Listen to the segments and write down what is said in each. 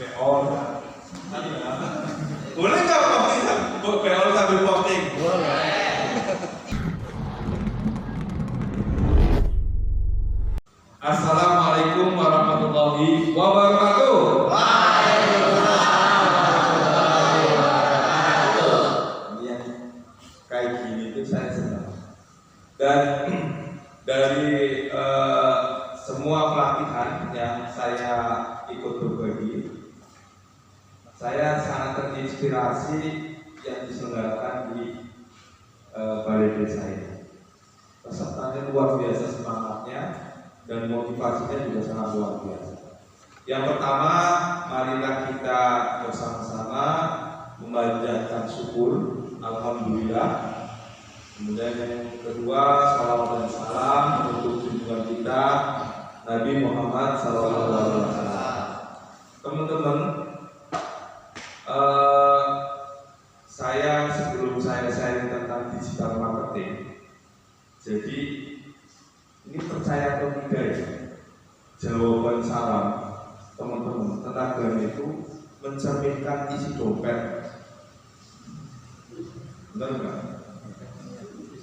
beol. Boleh nggak posting beol sambil posting? Boleh. Assalamualaikum warahmatullahi wabarakatuh. Waalaikumsalam warahmatullahi wabarakatuh. Yang kayak gini itu saya senang. Dan dari semua pelatihan yang saya ikut berbagi, saya sangat terinspirasi yang diselenggarakan di balai desa ini. Pesertanya luar biasa semangatnya dan motivasinya juga sangat luar biasa. Yang pertama, marilah kita bersama-sama memanjatkan syukur, alhamdulillah. Kemudian yang kedua, salawat dan salam untuk junjungan kita Nabi Muhammad SAW. Teman-teman, saya sebelum saya sharing tentang digital marketing, jadi ini percaya atau tidak ya, jawaban salam teman-teman, tenaga itu mencerminkan isi dompet. Benar nggak?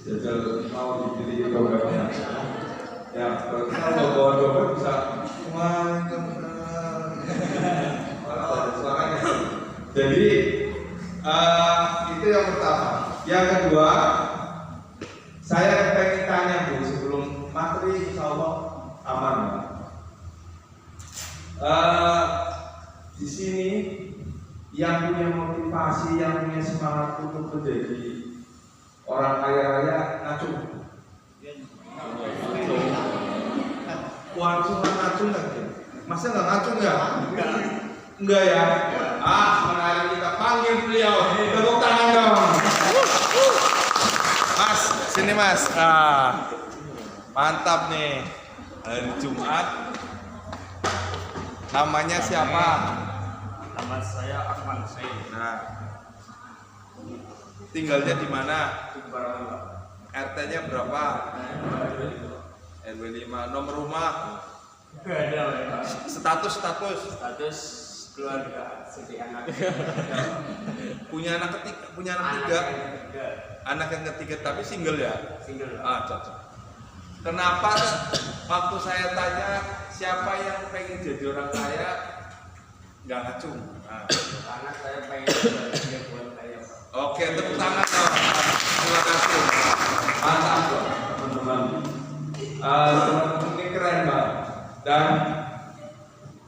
Jajal mau dipilih dompetnya. Ya, kalau bawa dompet bisa suaranya. Jadi itu yang pertama. Yang kedua, saya pengen tanya Bu, sebelum materi insya Allah aman. Di sini yang punya motivasi, yang punya semangat untuk menjadi orang kaya raya ngacung. Wah, cuma ngacung nggak? Masa nggak ngacung ya? Enggak ya? Sebenarnya kita panggil beliau. Tepuk tangan dong. Mas, sini Mas. Mantap nih. Hari Jumat. Namanya siapa? Nama saya Akmal Said. Nah, tinggalnya di mana? Di Barangka. RT-nya berapa? RW 5. Nomor rumah? Gak ada Pak. Status. Status keluarga sedih anak. Punya anak tiga. Anak yang ketiga tapi single ya? Single. Cocok. Kenapa waktu saya tanya siapa yang pengen jadi orang kaya nggak ngacung? Karena saya pengen dia buat kaya Pak. Oke, tepuk tangan dong. Terima kasih. Mantap loh, teman-teman. Teman-teman ini keren Mbak. Dan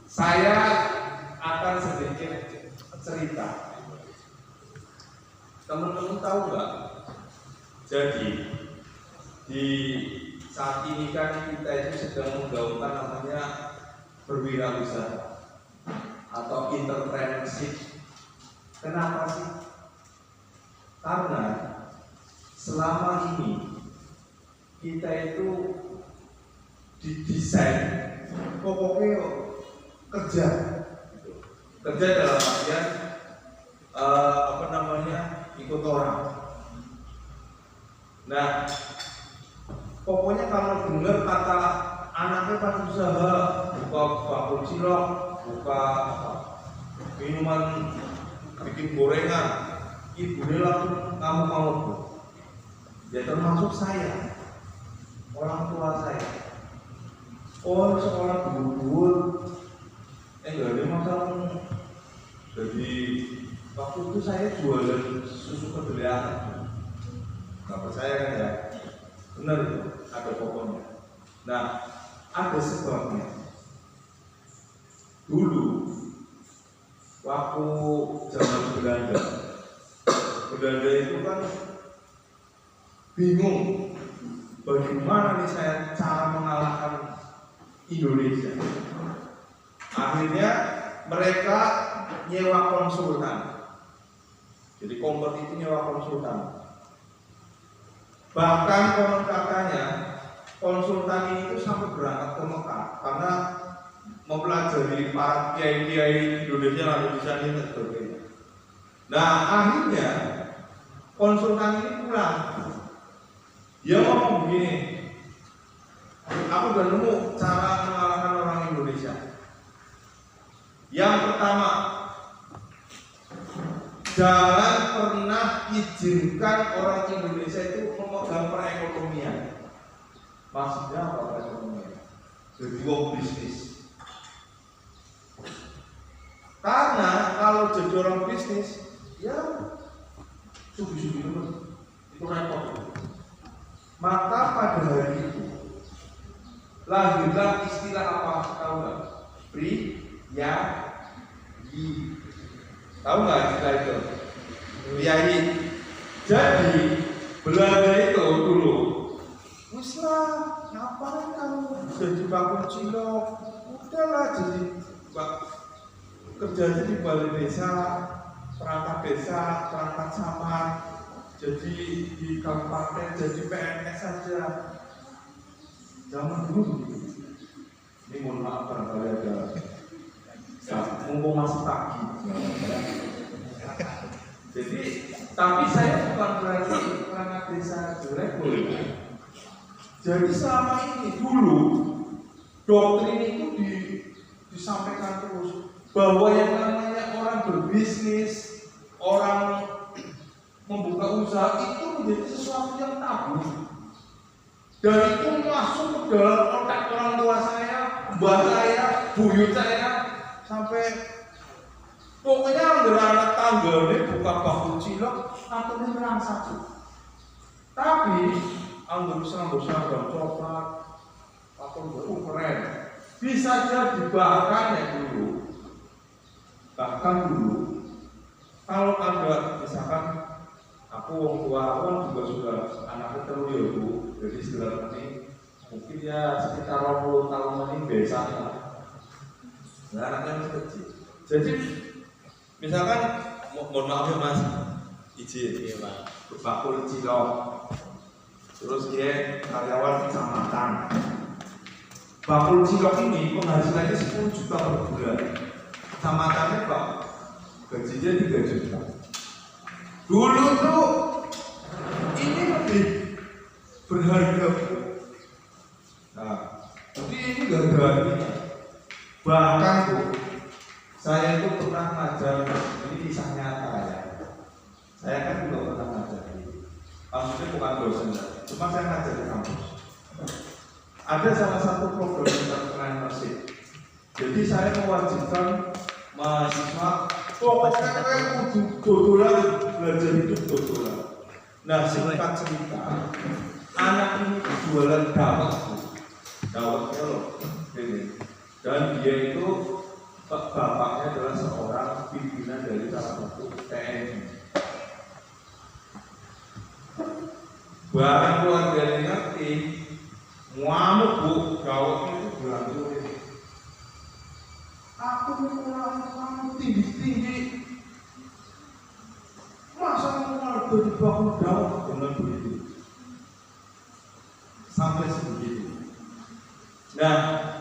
saya akan sedikit cerita. Teman-teman tahu nggak? Jadi di saat ini kan kita itu sedang menggaungkan namanya berwirausaha atau entrepreneurship. Kenapa sih? Karena selama ini kita itu didesain pokoknya kerja dalam artian ikut orang. Nah, pokoknya kalau dengar kata anaknya pas usaha buka bakul cilok, buka minuman, bikin gorengan, ibunya langsung kamu Bu. Ya termasuk saya, orang tua saya. Oh, sekolah dulu, enggak ada masalah. Jadi waktu itu saya jualan susu kedelai anak. Nggak percaya kan ya? Benar itu, ada pokoknya. Nah, ada sebabnya. Dulu waktu zaman Belanda itu kan bingung bagaimana nih saya cara mengalahkan Indonesia. Akhirnya mereka nyewa konsultan. Jadi kompetisi nyewa konsultan. Bahkan konon katanya konsultan ini itu sampai berangkat ke Mekah karena mempelajari para kiai-kiai Indonesia lalu bisa ini dan sebagainya. Nah, akhirnya konsultan ini pulang. Dia ngomong begini, aku udah nemu cara mengalahkan orang Indonesia. Yang pertama, jangan pernah izinkan orang Indonesia itu memegang perekonomian. Maksudnya apa perekonomian? Jadi wong bisnis. Karena kalau jadi orang bisnis, ya sugi-sugi itu repot. Maka pada hari itu lahirlah istilah apa? Tahu nggak? Priyayi. Tahu nggak istilah itu? Priyayi. Jadi Belanda itu dulu, Wislah, ngapain kamu jadi bakul cilok? Udahlah jadi kerjanya di balai desa, perangkat camat, jadi di kabupaten, jadi PNS saja. Zaman dulu begitu. Ini mohon maaf barangkali ada mumpung masih pagi. Jadi, tapi saya bukan berarti perangkat desa jelek boleh. Jadi selama ini dulu doktrin itu disampaikan terus bahwa yang namanya orang berbisnis, orang membuka usaha itu menjadi sesuatu yang tabu. Dan itu masuk ke dalam otak orang tua saya, mbak saya, buyut saya, sampai pokoknya anak tangga ini buka bakul cilok atau ini satu. Tapi anggur seragam coklat atau keren, bisa jadi bahkan ya dulu. Bahkan dulu, kalau ada misalkan aku orang tua aku juga sudah anaknya terlalu ya bu, jadi setelah ini mungkin ya sekitar 20 tahun ini biasa lah. Nah anaknya masih kecil. Jadi misalkan mohon maaf ya mas, izin bakul cilok, terus dia karyawan kecamatan. Bakul cilok ini penghasilannya 10 juta per bulan. Kecamatannya Pak, gajinya 3 juta. Dulu tuh ini lebih berharga. Nah, tapi ini gak berharga. Bahkan tuh, saya itu pernah ngajar, ini kisah nyata ya. Saya kan juga pernah ngajar. Maksudnya bukan dosen, cuma saya ngajar di kampus. Ada salah satu program entrepreneurship. Jadi saya mewajibkan mahasiswa pokoknya dodolan, belajar hidup dodolan. Nah singkat cerita, anak ini jualan dawetnya loh, ini. Dan dia itu bapaknya adalah seorang pimpinan dari salah satu TNI. Barang keluarganya ngerti, ngamuk bu, dawetnya itu berlanjut. Aku mengulang kamu tinggi-tinggi. Masa mengulang dari bakul dawet dengan begitu? Sampai sebegitu. Nah,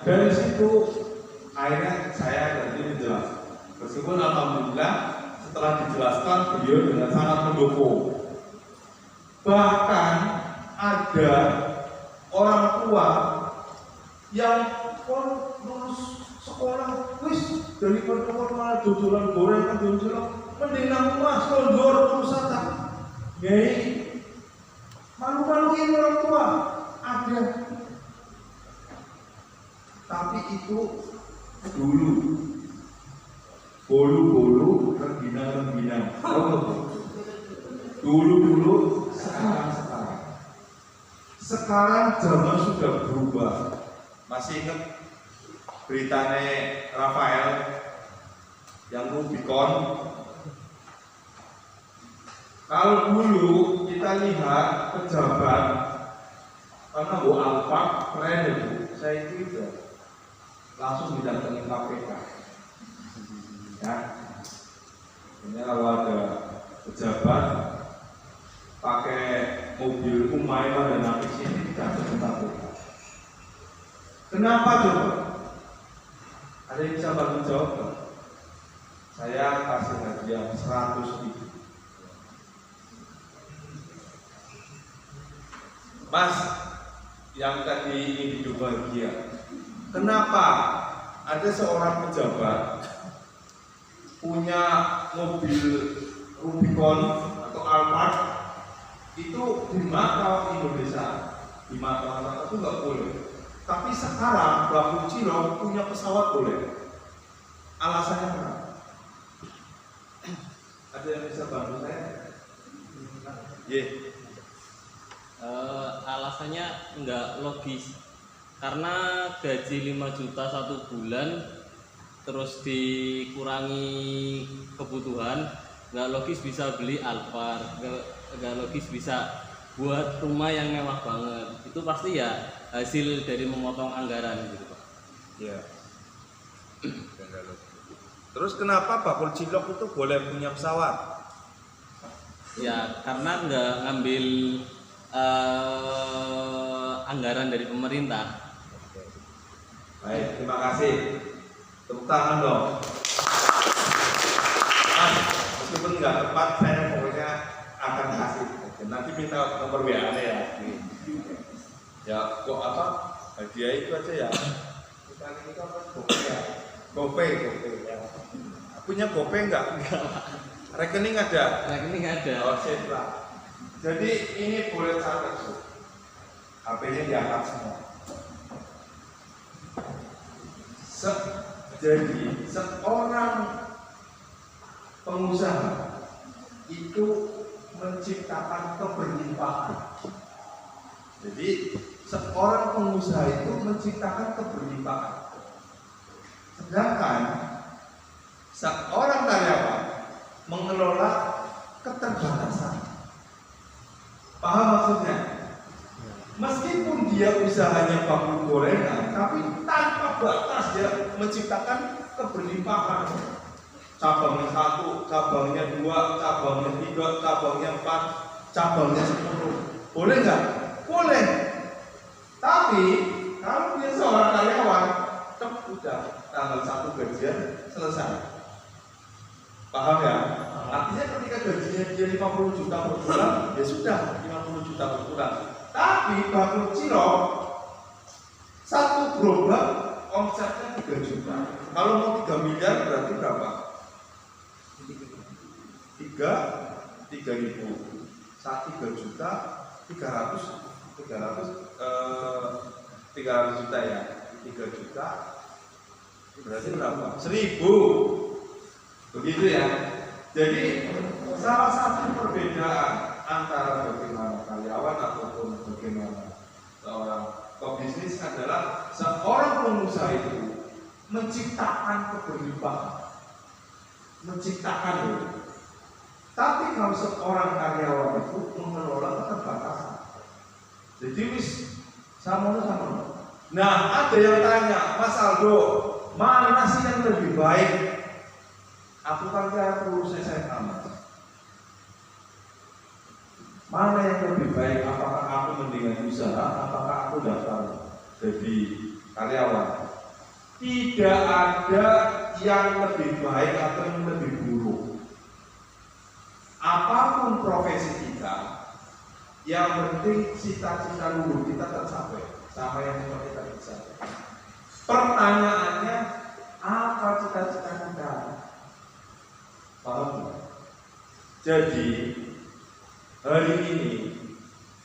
dari situ akhirnya saya nanti menjelaskan. Meskipun alhamdulillah setelah dijelaskan beliau dengan sangat mendukung. Bahkan ada orang tua yang lulus sekolah, wis dari pertemuan malah dodolan goreng kan dodolan, mendingan mas kondor urusan tak, gay, malu-maluin orang tua ada, tapi itu dulu, bolu-bolu, rengginang-rengginang, dulu, sekarang zaman sudah berubah. Masih ingat beritanya Rafael yang Rubicon? Kalau dulu kita lihat pejabat karena Bu Alfa keren itu, saya itu langsung didatangi KPK. Ya, ini kalau ada pejabat pakai mobil Umayyah dan Nafis ini didatangi KPK. Kenapa coba? Ada yang bisa bantu jawab? Saya kasih hadiah 100.000. Mas, yang tadi ingin hidup bahagia, kenapa ada seorang pejabat punya mobil Rubicon atau Alphard itu di mata Indonesia, di mata anak itu nggak boleh. Tapi sekarang Bahu Cilok punya pesawat boleh. Alasannya apa? Ada yang bisa bantu saya? Yeah. Alasannya nggak logis karena gaji 5 juta 1 bulan terus dikurangi kebutuhan, nggak logis bisa beli Alphard, nggak logis bisa buat rumah yang mewah banget. Itu pasti ya hasil dari memotong anggaran gitu Pak. Ya. Terus kenapa Bakul Cilok itu boleh punya pesawat? Ya karena nggak ngambil anggaran dari pemerintah. Baik, terima kasih. Tepuk tangan dong. Meskipun nggak tepat, saya pokoknya akan kasih. Nanti minta nomor WA ya. Ya, kok apa? Hadiah itu aja ya. Kita ini kan GoPay ya. GoPay ya. Punya GoPay nggak? Rekening ada? Rekening ada. Oh, sip lah. Jadi ini boleh catat tuh. HP-nya diangkat semua. Jadi seorang pengusaha itu menciptakan keberlimpahan. Jadi seorang pengusaha itu menciptakan keberlimpahan. Sedangkan seorang karyawan mengelola keterbatasan. Paham maksudnya? Meskipun dia usahanya bakul gorengan, tapi tanpa batas dia menciptakan keberlimpahan. Cabangnya 1, cabangnya 2, cabangnya 3, cabangnya 4, cabangnya 10. Boleh nggak? Boleh. Tapi kalau dia seorang karyawan, udah tanggal 1 gajian selesai. Paham ya? Artinya ketika gajinya dia 50 juta per bulan, ya sudah 50 juta per bulan. Tapi Bakul Cilok 1 gerobak omsetnya 3 juta. Kalau mau 3 miliar berarti berapa? 3.000. 3 juta 300 juta ya. 3 juta berarti berapa? 1.000. Begitu ya. Jadi salah satu perbedaan antara bagaimana karyawan ataupun bagaimana seorang pebisnis adalah seorang pengusaha itu menciptakan keberlimpahan, menciptakan itu. Tapi kalau seorang karyawan itu mengelola keterbatasan. Jadi wis sama. Nah, ada yang tanya, Mas Aldo, mana sih yang lebih baik? Aku kan lulus SMA. Mana yang lebih baik? Apakah aku mendingan usaha? Apakah aku daftar jadi karyawan? Tidak ada yang lebih baik atau yang lebih buruk. Apapun profesi kita, yang penting cita-cita luhur kita tercapai, sama yang cuma kita bisa. Pertanyaannya, apa cita-cita kita? Paham? Jadi hari ini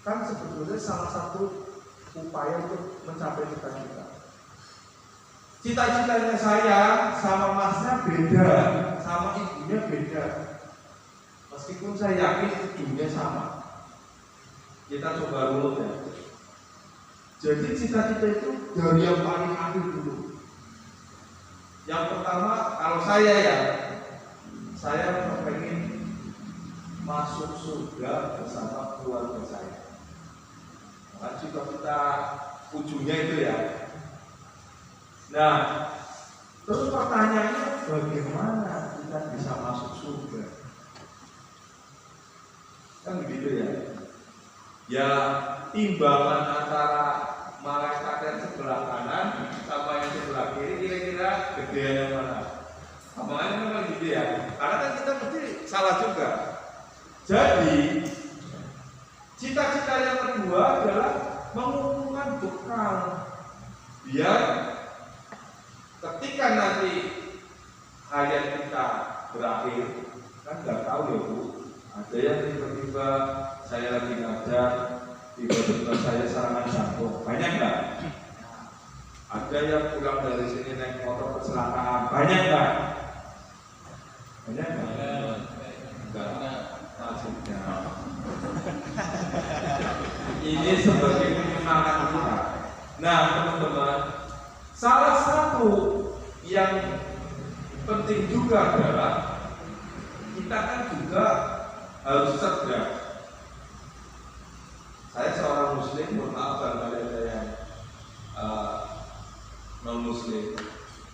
kan sebetulnya salah satu upaya untuk mencapai cita-cita. Cita-citanya saya sama masnya beda, sama ibunya beda. Meskipun saya yakin ibunya sama. Kita coba runut ya. Jadi cita-cita itu dari yang paling akhir dulu. Yang pertama, kalau saya pengen masuk surga bersama keluarga saya. Nah, cita-cita ujungnya itu ya. Nah, terus pertanyaannya bagaimana kita bisa masuk surga? Kan begitu ya. Ya, timbangan antara malaikat yang sebelah kanan sama yang sebelah kiri kira-kira gedean yang mana? Makanya memang gitu ya. Karena kan kita mesti salah juga. Jadi cita-cita yang kedua adalah mengumpulkan bekal biar ketika nanti hayat kita berakhir, kan nggak tahu ya Bu. Ada yang tiba-tiba saya lagi ngajar, tiba-tiba saya serangan jantung, banyak nggak? Ada yang pulang dari sini naik motor kecelakaan, banyak nggak? Banyak nggak? Enggak, maksudnya ini sebagai penyemangat kita. Nah teman-teman, salah satu yang penting juga adalah kita kan juga harus cerdas. Saya seorang muslim, mohon maaf kalau ada yang non muslim.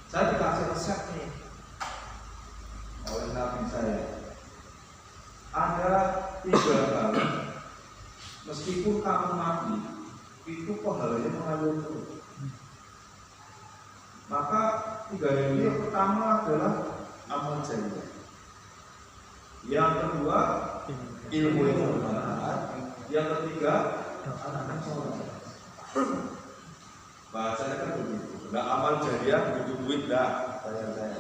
Saya dikasih resep nih oleh nabi saya. Ada 3 hal, meskipun kamu mati, itu pahalanya mengalir terus. Maka 3 hal yang pertama adalah amal jariah. Yang kedua ilmu yang bermanfaat. Yang ketiga anak soleh. Bahasanya kan begitu. Nggak amal jariah butuh duit dah, saya.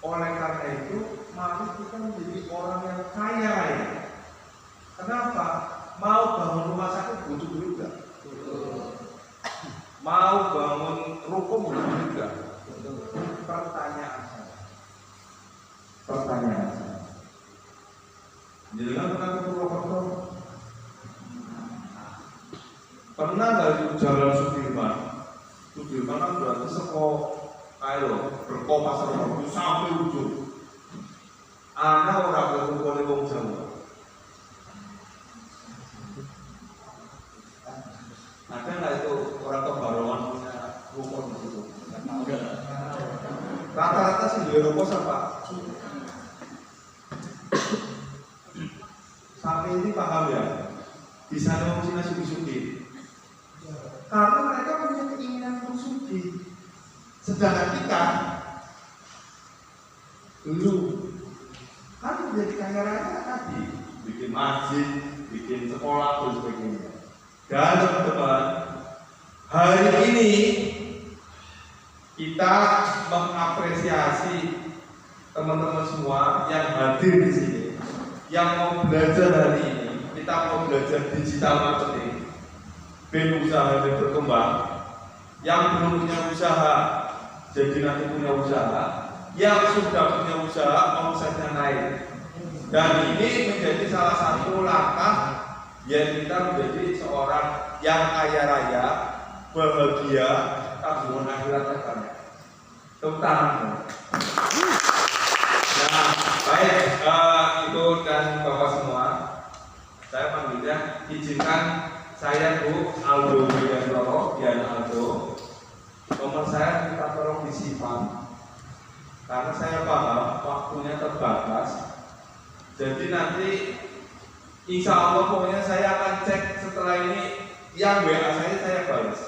Oleh karena itu, mari kita menjadi orang yang kaya raya. Kenapa? Mau bangun rumah sakit butuh duit nggak? Mau bangun ruko butuh duit nggak? Pertanyaan saya. Jadi kan pernah ke Purwokerto? Pernah nggak di Jalan Sudirman? Sudirman kan berarti berko pasar itu sampai ujung. Ana orang berkumpul wong Jawa. Ada nggak itu orang kebarongan punya ruko di situ? Rata-rata sih di ruko apa? Sampai ini paham ya? Di sana orang Cina sugi-sugi. Karena mereka punya keinginan untuk sugi. Sedangkan kita dulu kan menjadi kaya raya tadi, bikin masjid, bikin sekolah dan sebagainya. Dan teman-teman, hari ini kita mengapresiasi teman-teman semua yang hadir di sini, yang mau belajar hari ini. Kita mau belajar digital marketing, usaha yang berkembang. Yang belum punya usaha, jadi nanti punya usaha. Yang sudah punya usaha, omsetnya naik. Dan ini menjadi salah satu langkah yang kita menjadi seorang yang kaya raya, bahagia, tabungan akhiratnya banyak. Terutama. Nah, baik Ibu dan Bapak semua, saya panggilnya, izinkan saya Bu Aldo Widiantoro, Dian Aldo. Nomor saya minta tolong disimpan karena saya paham waktunya terbatas. Jadi nanti insya Allah pokoknya saya akan cek setelah ini yang WA saya balas.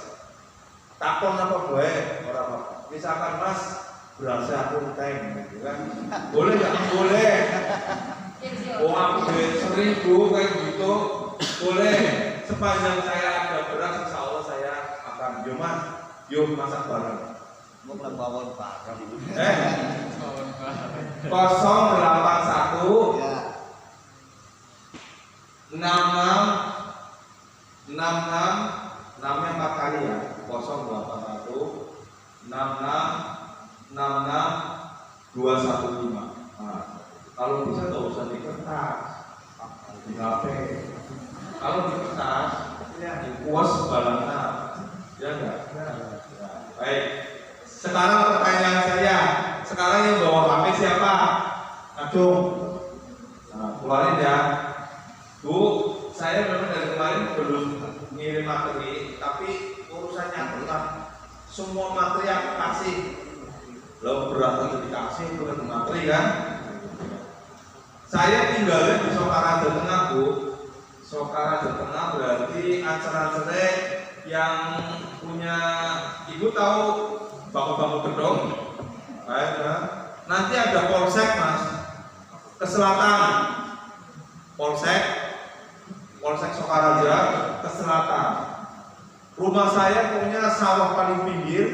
Takon apa boleh orang apa? Misalkan Mas berasa aku tank gitu kan? Boleh nggak? Boleh. Oh aku duit 1.000 kayak gitu. Boleh. Sepanjang saya ada beras, insya Allah saya akan. Yo Mas, yuk masak bareng. Mau bawon bareng. 081 Ya. 66 namanya 4 kali ya. 081 66 215. Nah, kalau bisa nggak usah di kertas, di HP. Kalau di kertas, di kuas sebalangnya, ya enggak? Ya. Baik. Sekarang pertanyaan saya, sekarang yang bawa HP siapa? Acung. Nah, keluarin ya. Bu, saya memang dari kemarin belum ngirim materi, tapi urusannya adalah semua materi aku kasih. Lo berapa dikasih itu materi kan? Saya tinggalnya di Sokaraja Tengah Bu. Sokaraja Tengah berarti acara-acara yang punya, Ibu tahu bangku-bangku gedung? Baik kan? Nanti ada polsek Mas, ke selatan. Polsek Sokaraja ke selatan. Rumah saya punya sawah paling pinggir.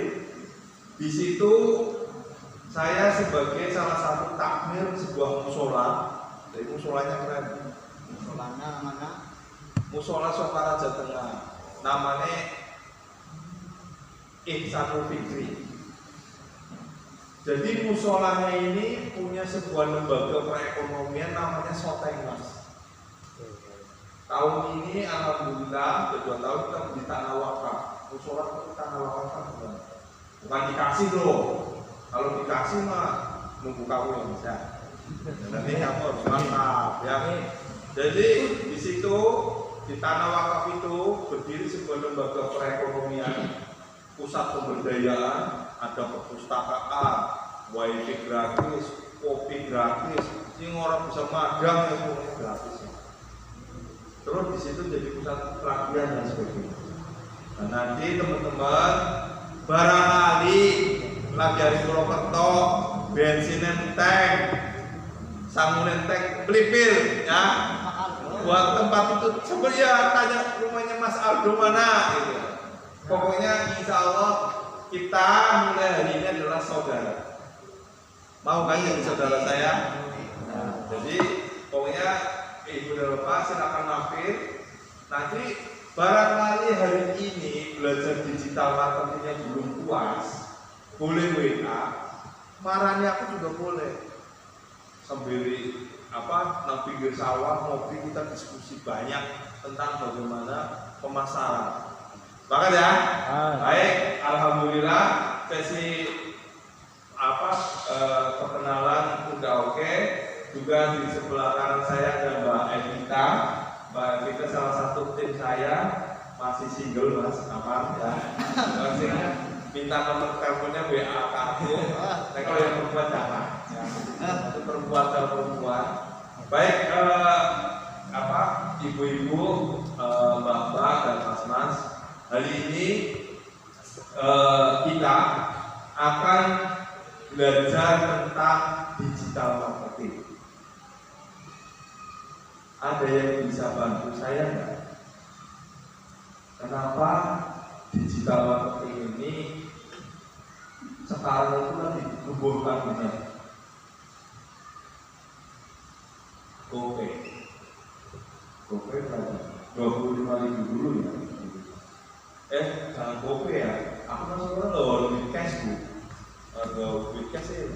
Di situ saya sebagai salah satu takmir sebuah musola, dari musolanya keren, Solana mana? musola Sokaraja Tengah, namanya Ihsanul Fikri. Jadi musolanya ini punya sebuah lembaga perekonomian namanya Soteng Mas. Tahun ini alhamdulillah kedua tahun kita beli tanah wakaf. Musola itu tanah wakaf bukan dikasih loh. Kalau dikasih mah nunggu kamu yang bisa. Nanti kamu harus mantap ya. Jadi di situ di tanah wakaf itu berdiri sebuah lembaga perekonomian, pusat pemberdayaan, ada perpustakaan, wifi gratis, kopi gratis, sing orang bisa magang ya semuanya gratis. Terus di situ jadi pusat pelatihan dan sebagainya. Nah, nanti teman-teman barangkali lagi hari Purwokerto, bensin tank, sangunan tank, pelipir, ya. Buat tempat itu coba ya tanya rumahnya Mas Aldo mana, gitu. Pokoknya insya Allah kita mulai hari ini adalah saudara. Mau kan jadi saudara saya? Nah, jadi pokoknya Ibu dan Bapak silakan mampir. Nanti barangkali hari ini belajar digital marketingnya belum puas, boleh WA. Marahnya aku juga boleh. Sambil nang pinggir sawah ngopi kita diskusi banyak tentang bagaimana pemasaran. Sepakat ya? Baik, alhamdulillah sesi perkenalan udah oke. Juga di sebelah kanan saya ada Mbak Evita. Mbak Evita salah satu tim saya, masih single Mas, aman ya. Masih minta nomor teleponnya WA kartu. Tapi kalau yang perempuan jangan. Ya. Itu perempuan sama perempuan. Baik, ibu-ibu, mbak-mbak dan mas-mas. Hari ini kita akan belajar tentang digital marketing. Ada yang bisa bantu saya nggak? Kenapa digital marketing ini sekarang itu lagi digemburkan banget? GoPay berapa? 25.000 dulu ya. Jangan GoPay ya. Aku kan sekarang nggak warung cash bu. Nggak cash ya.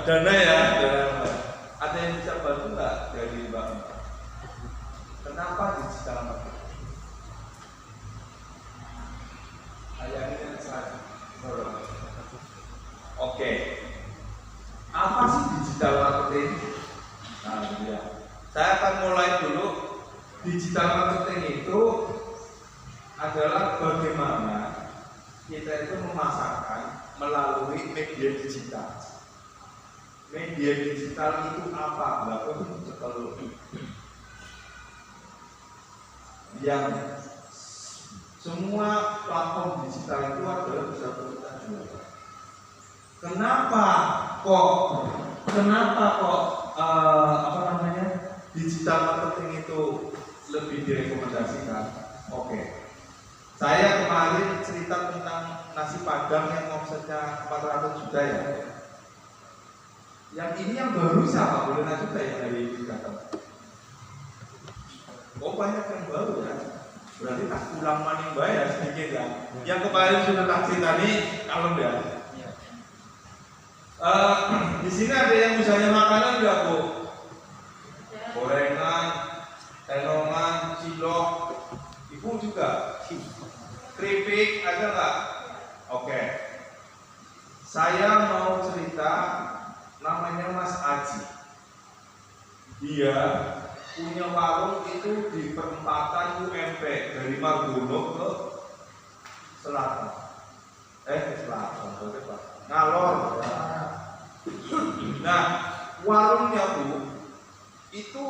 Dana ya, dana. Ada yang bisa bantu nggak dari Mbak? Kenapa digital marketing? Ayahnya saya. Oke. Apa sih digital marketing? Nah, ya. Saya akan mulai dulu. Digital marketing itu adalah bagaimana kita itu memasarkan melalui media digital. Media digital itu apa? Yang semua platform digital itu adalah bisa kita jual. Kenapa kok digital marketing itu lebih direkomendasikan? Oke. Saya kemarin cerita tentang nasi padang yang omsetnya 400 juta ya. Yang ini yang baru siapa? Boleh nasi juta yang hari ini datang. Oh banyak yang baru ya. Berarti tak ulang maning bayar sedikit ya. Yang kemarin sudah tak cerita nih kalem ya. Di sini ada yang misalnya makanan nggak bu? Gorengan, tenongan, cilok, ibu juga. Keripik ada nggak? Oke. Saya mau cerita namanya Mas Aji. Dia punya warung itu di perempatan UMP dari Margono ke selatan. Ngalor. Nah, warungnya bu itu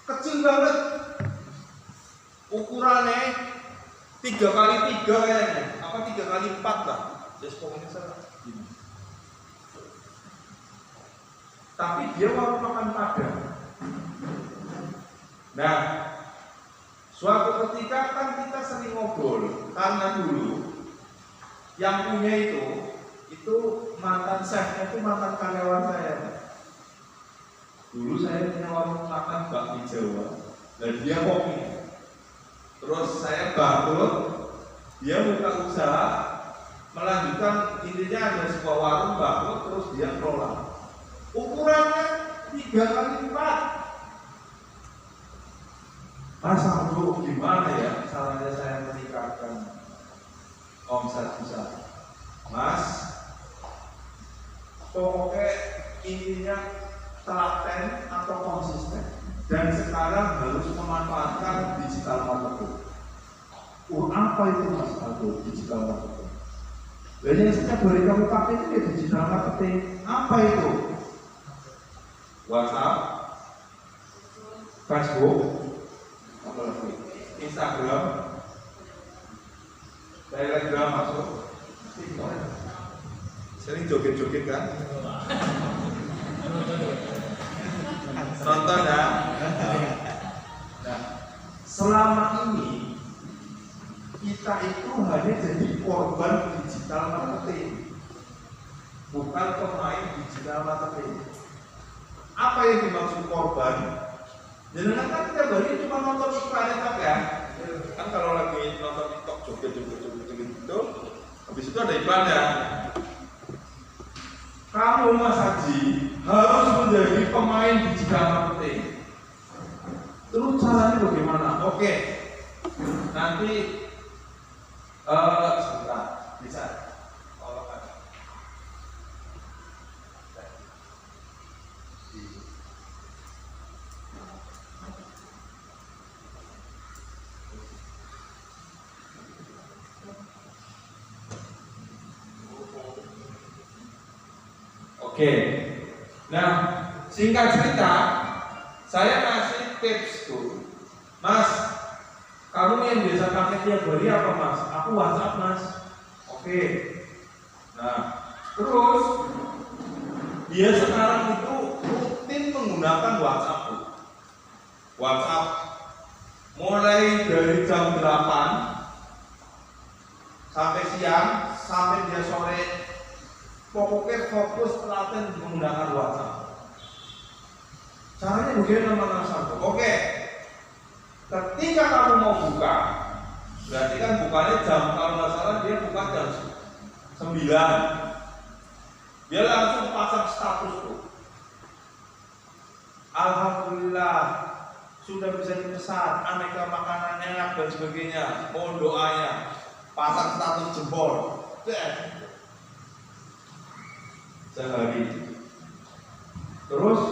kecil banget, ukurannya 3x3 kayaknya, apa 3x4 lah, just pokoknya salah. Tapi dia warung makan padang. Nah, suatu ketika kan kita sering ngobrol karena dulu yang punya itu itu mantan chefnya itu mantan karyawan saya. Dulu saya punya warung makan bakmi Jawa dan dia kopi. Terus saya bangkrut, dia buka usaha, melanjutkan, intinya ada sebuah warung bangkrut, terus dia kelola. Ukurannya 3 kali lipat. Mas Abdul, gimana ya caranya saya meningkatkan omset besar? Mas, pokoknya intinya telaten atau konsisten, dan sekarang harus memanfaatkan digital marketing. Apa itu Mas Abdul, digital marketing? Dan yang setiap hari kamu pakai itu ya digital marketing. Apa itu? WhatsApp, Facebook, apalagi Instagram, Telegram masuk, TikTok. Sering joget-joget kan? Nonton ya. Nah, selama ini kita itu hanya jadi korban digital marketing, bukan pemain digital marketing. Apa yang dimaksud korban? Jangan kan tiap hari cuma nonton iklan ya. Kan kalau lagi nonton TikTok joget-joget gitu, habis itu ada iklannya. Kamu Mas Haji harus menjadi pemain digital marketing. Terus caranya bagaimana? Oke, nanti sebentar bisa. Oke, nah singkat cerita, saya kasih tips tuh, Mas, kamu yang biasa pakai tiap hari apa Mas? Aku WhatsApp Mas. Oke, nah terus dia sekarang itu rutin menggunakan WhatsApp tuh. WhatsApp mulai dari jam 8 sampai siang sampai dia sore. Pokoknya fokus telaten menggunakan WhatsApp. Caranya bagaimana Mas Abdul? Oke, ketika kamu mau buka, berarti kan bukanya jam, kalau nggak salah dia buka jam 9. Dia langsung pasang status tuh. Alhamdulillah sudah bisa dipesan aneka makanan enak dan sebagainya. Mohon doanya. Pasang status jempol. Sehari. Terus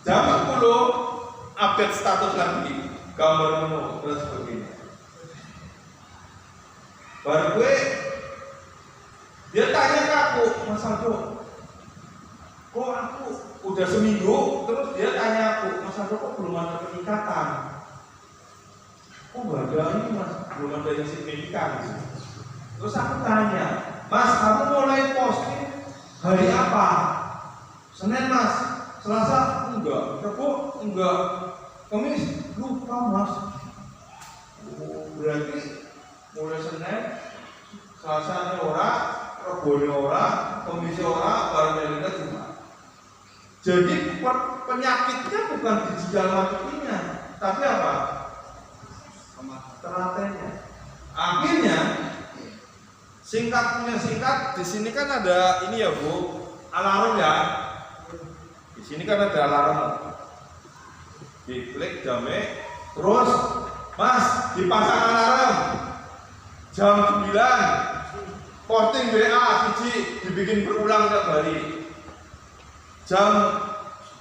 jam 10 update status lagi, gambar menu dan sebagainya. Baru gue dia tanya ke aku, Mas Aldo, kok aku udah seminggu, terus dia tanya aku, Mas Aldo kok belum ada peningkatan? Kok ada ini Mas, belum ada yang signifikan. Terus aku tanya, Mas, kamu mulai posting hari apa? Senin Mas, Selasa enggak, Rabu enggak, Kamis lupa Mas. Oh, berarti mulai Senin, Selasa ora, Rabu ora, Kamis ora, barangnya juga. Jadi penyakitnya bukan digital marketingnya, tapi apa? Telatennya. Akhirnya singkat, di sini kan ada ini ya Bu, alarm ya. Di sini kan ada alarm. Diklik jamnya, terus Mas dipasang alarm jam 9, posting WA siji dibikin berulang tiap hari. Jam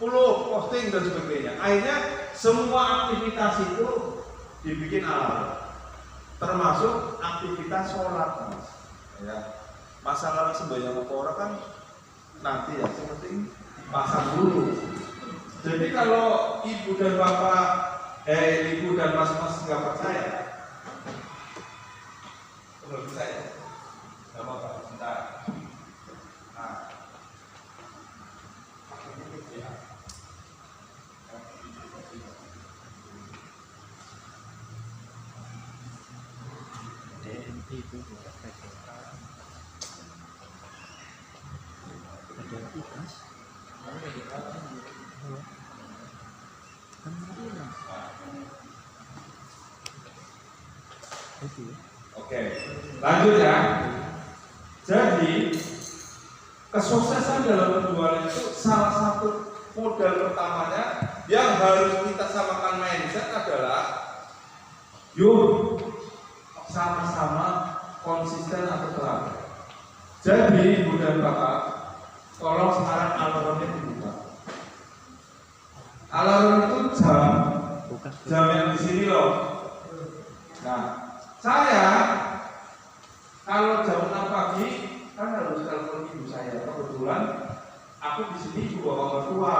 10 posting dan sebagainya. Akhirnya semua aktivitas itu dibikin alarm, termasuk aktivitas sholat Mas. Ya, masalah sembahyang orang kan nanti ya, seperti pasang dulu. Jadi kalau ibu dan bapak, ibu dan mas-mas nggak percaya, belum bisa ya, nggak apa-apa, sebentar. Nah, Oke, lanjut ya. Jadi kesuksesan dalam berjualan itu salah satu modal pertamanya yang harus kita samakan mindset adalah yuk sama-sama konsisten atau terang. Jadi Ibu dan Bapak, tolong sekarang alarmnya dibuka. Alarm itu jam yang di sini loh. Nah, saya kalau jam 6 pagi kan harus telepon ibu saya. Kebetulan aku di sini ibu bapak mertua,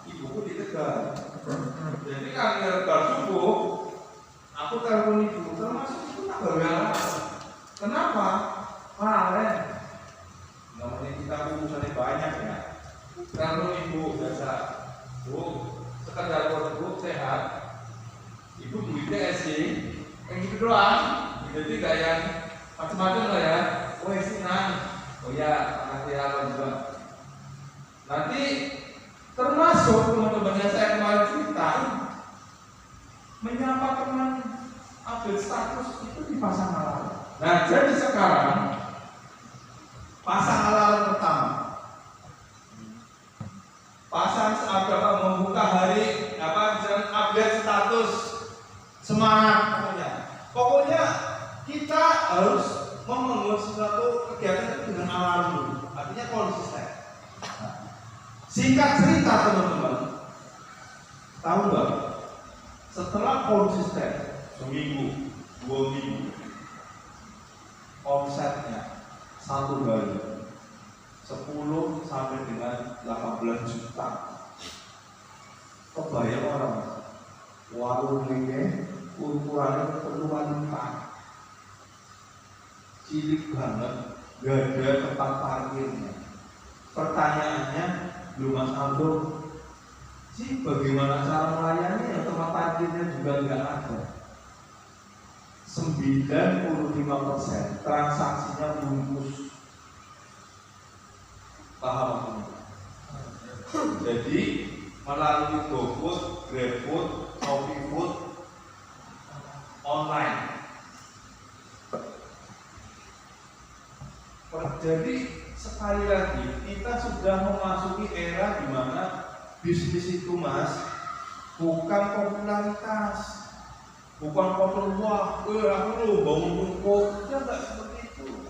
ibuku di Tegal. Jadi kan lebar subuh, aku telepon ibu, termasuk itu tak bergalah. Kenapa? Malen. Namanya kita urusannya banyak ya. Telepon ibu biasa, Bu, sekedar buat ibu sehat. Ibu duitnya sih, yang gitu doang. Jadi gak yang macam-macam lah ya. Oh senang. Oh ya, nanti apa juga. Nanti termasuk teman-temannya saya kemarin cerita, menyapa teman update status itu dipasang alarm. Nah jadi sekarang pasang alarm pertama. Pasang apa membuka hari apa dan update status, semangat pokoknya. Pokoknya kita harus membangun sesuatu kegiatan itu dengan alarm dulu. Artinya konsisten. Singkat cerita teman-teman, tahu nggak? Setelah konsisten seminggu, 2 minggu, omsetnya satu hari 10 sampai dengan 18 juta. Kebayang orang warung ini ukurannya keperluan cilik banget, gak ada tempat parkirnya. Pertanyaannya, belum Mas Aldo, sih bagaimana cara melayani yang tempat parkirnya juga nggak ada. 95% transaksinya bungkus. Paham? Jadi melalui GoFood, GrabFood, ShopeeFood, online. Jadi sekali lagi kita sudah memasuki era di mana bisnis itu Mas bukan popularitas, bukan foto wah, aku lu bangun toko, ya nggak seperti itu.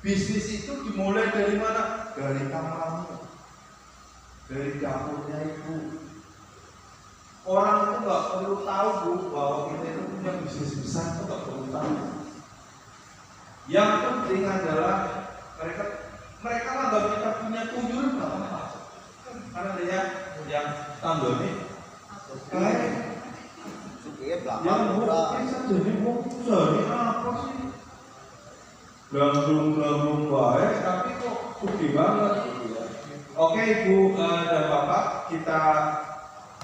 Bisnis itu dimulai dari mana? Dari kamarmu, dari dapurnya ibu. Orang itu nggak perlu tahu Bu bahwa kita itu punya bisnis besar, itu nggak perlu tahu. Yang penting adalah mereka nggak kita punya tuyul nggak apa-apa. Karena dia yang tambahnya kayak yang mungkin saja jadi sehari apa sih? Gambung baik, tapi kok suki banget. Oke Ibu dan Bapak, kita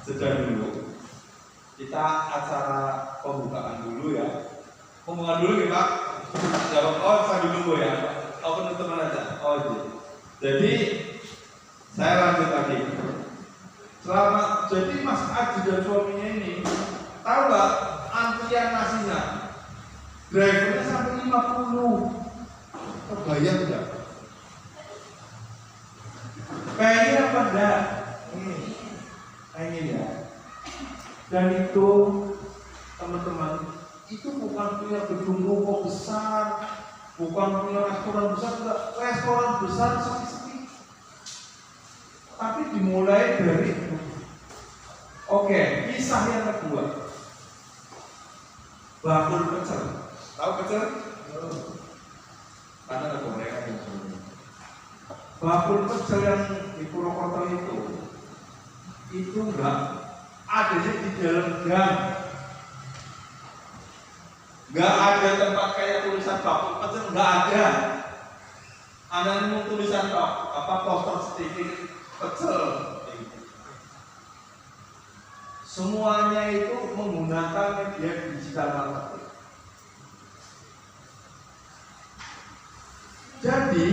jeda dulu. Kita acara pembukaan dulu ya. Pembukaan dulu ya Pak. Jawab, oh sambil nunggu ya. Oh penutupan aja. Oh iya. Jadi saya lanjut lagi. Jadi Mas Aji dan suaminya ini tahu nggak antrian nasinya? Drivernya sampai 50. Kebayang enggak? Pengen apa enggak? Pengen ya. Dan itu teman-teman, itu bukan punya gedung ruko besar, bukan punya restoran besar, enggak. Restoran besar sepi-sepi. Tapi dimulai dari oke, kisah yang kedua. Bakul pecel. Tahu pecel? Karena ada gorengan yang sebelumnya. Bakul pecel yang di Purwokerto itu enggak adanya di dalam gang. Enggak ada tempat kayak tulisan bakul pecel, enggak ada. Ada yang tulisan apa poster stiker pecel. Semuanya itu menggunakan media digital marketing. Jadi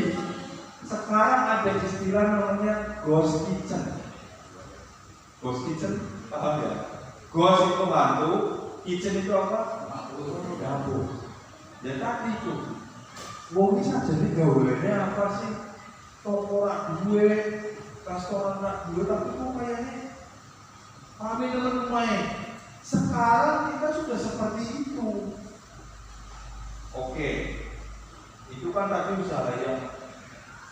sekarang ada istilah namanya ghost kitchen. Ghost kitchen, paham ya? Ghost itu hantu, kitchen itu apa? Dapur. Ya tadi itu. Wong iki sajane gaweane apa sih? Toko rak duwe, restoran rak duwe, tapi kok kayaknya kami dengan main. Sekarang kita sudah seperti itu. Oke, itu kan tadi usaha yang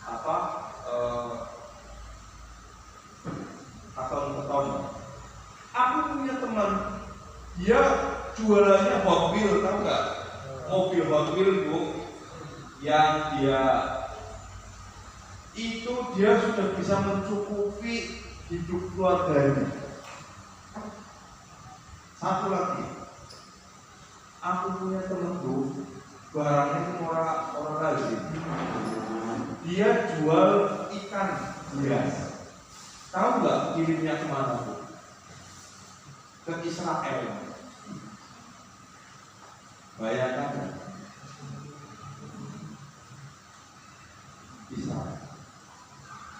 apa? Keton. Aku punya teman, dia jualannya Hot Wheels, tahu nggak? Mobil Hot Wheels bu, yang dia sudah bisa mencukupi hidup keluarganya. Satu lagi, aku punya temen tuh, barangnya itu orang lazim. Dia jual ikan hias. Tahu nggak kirimnya kemana tuh? Ke Israel. Bayangkan. Israel.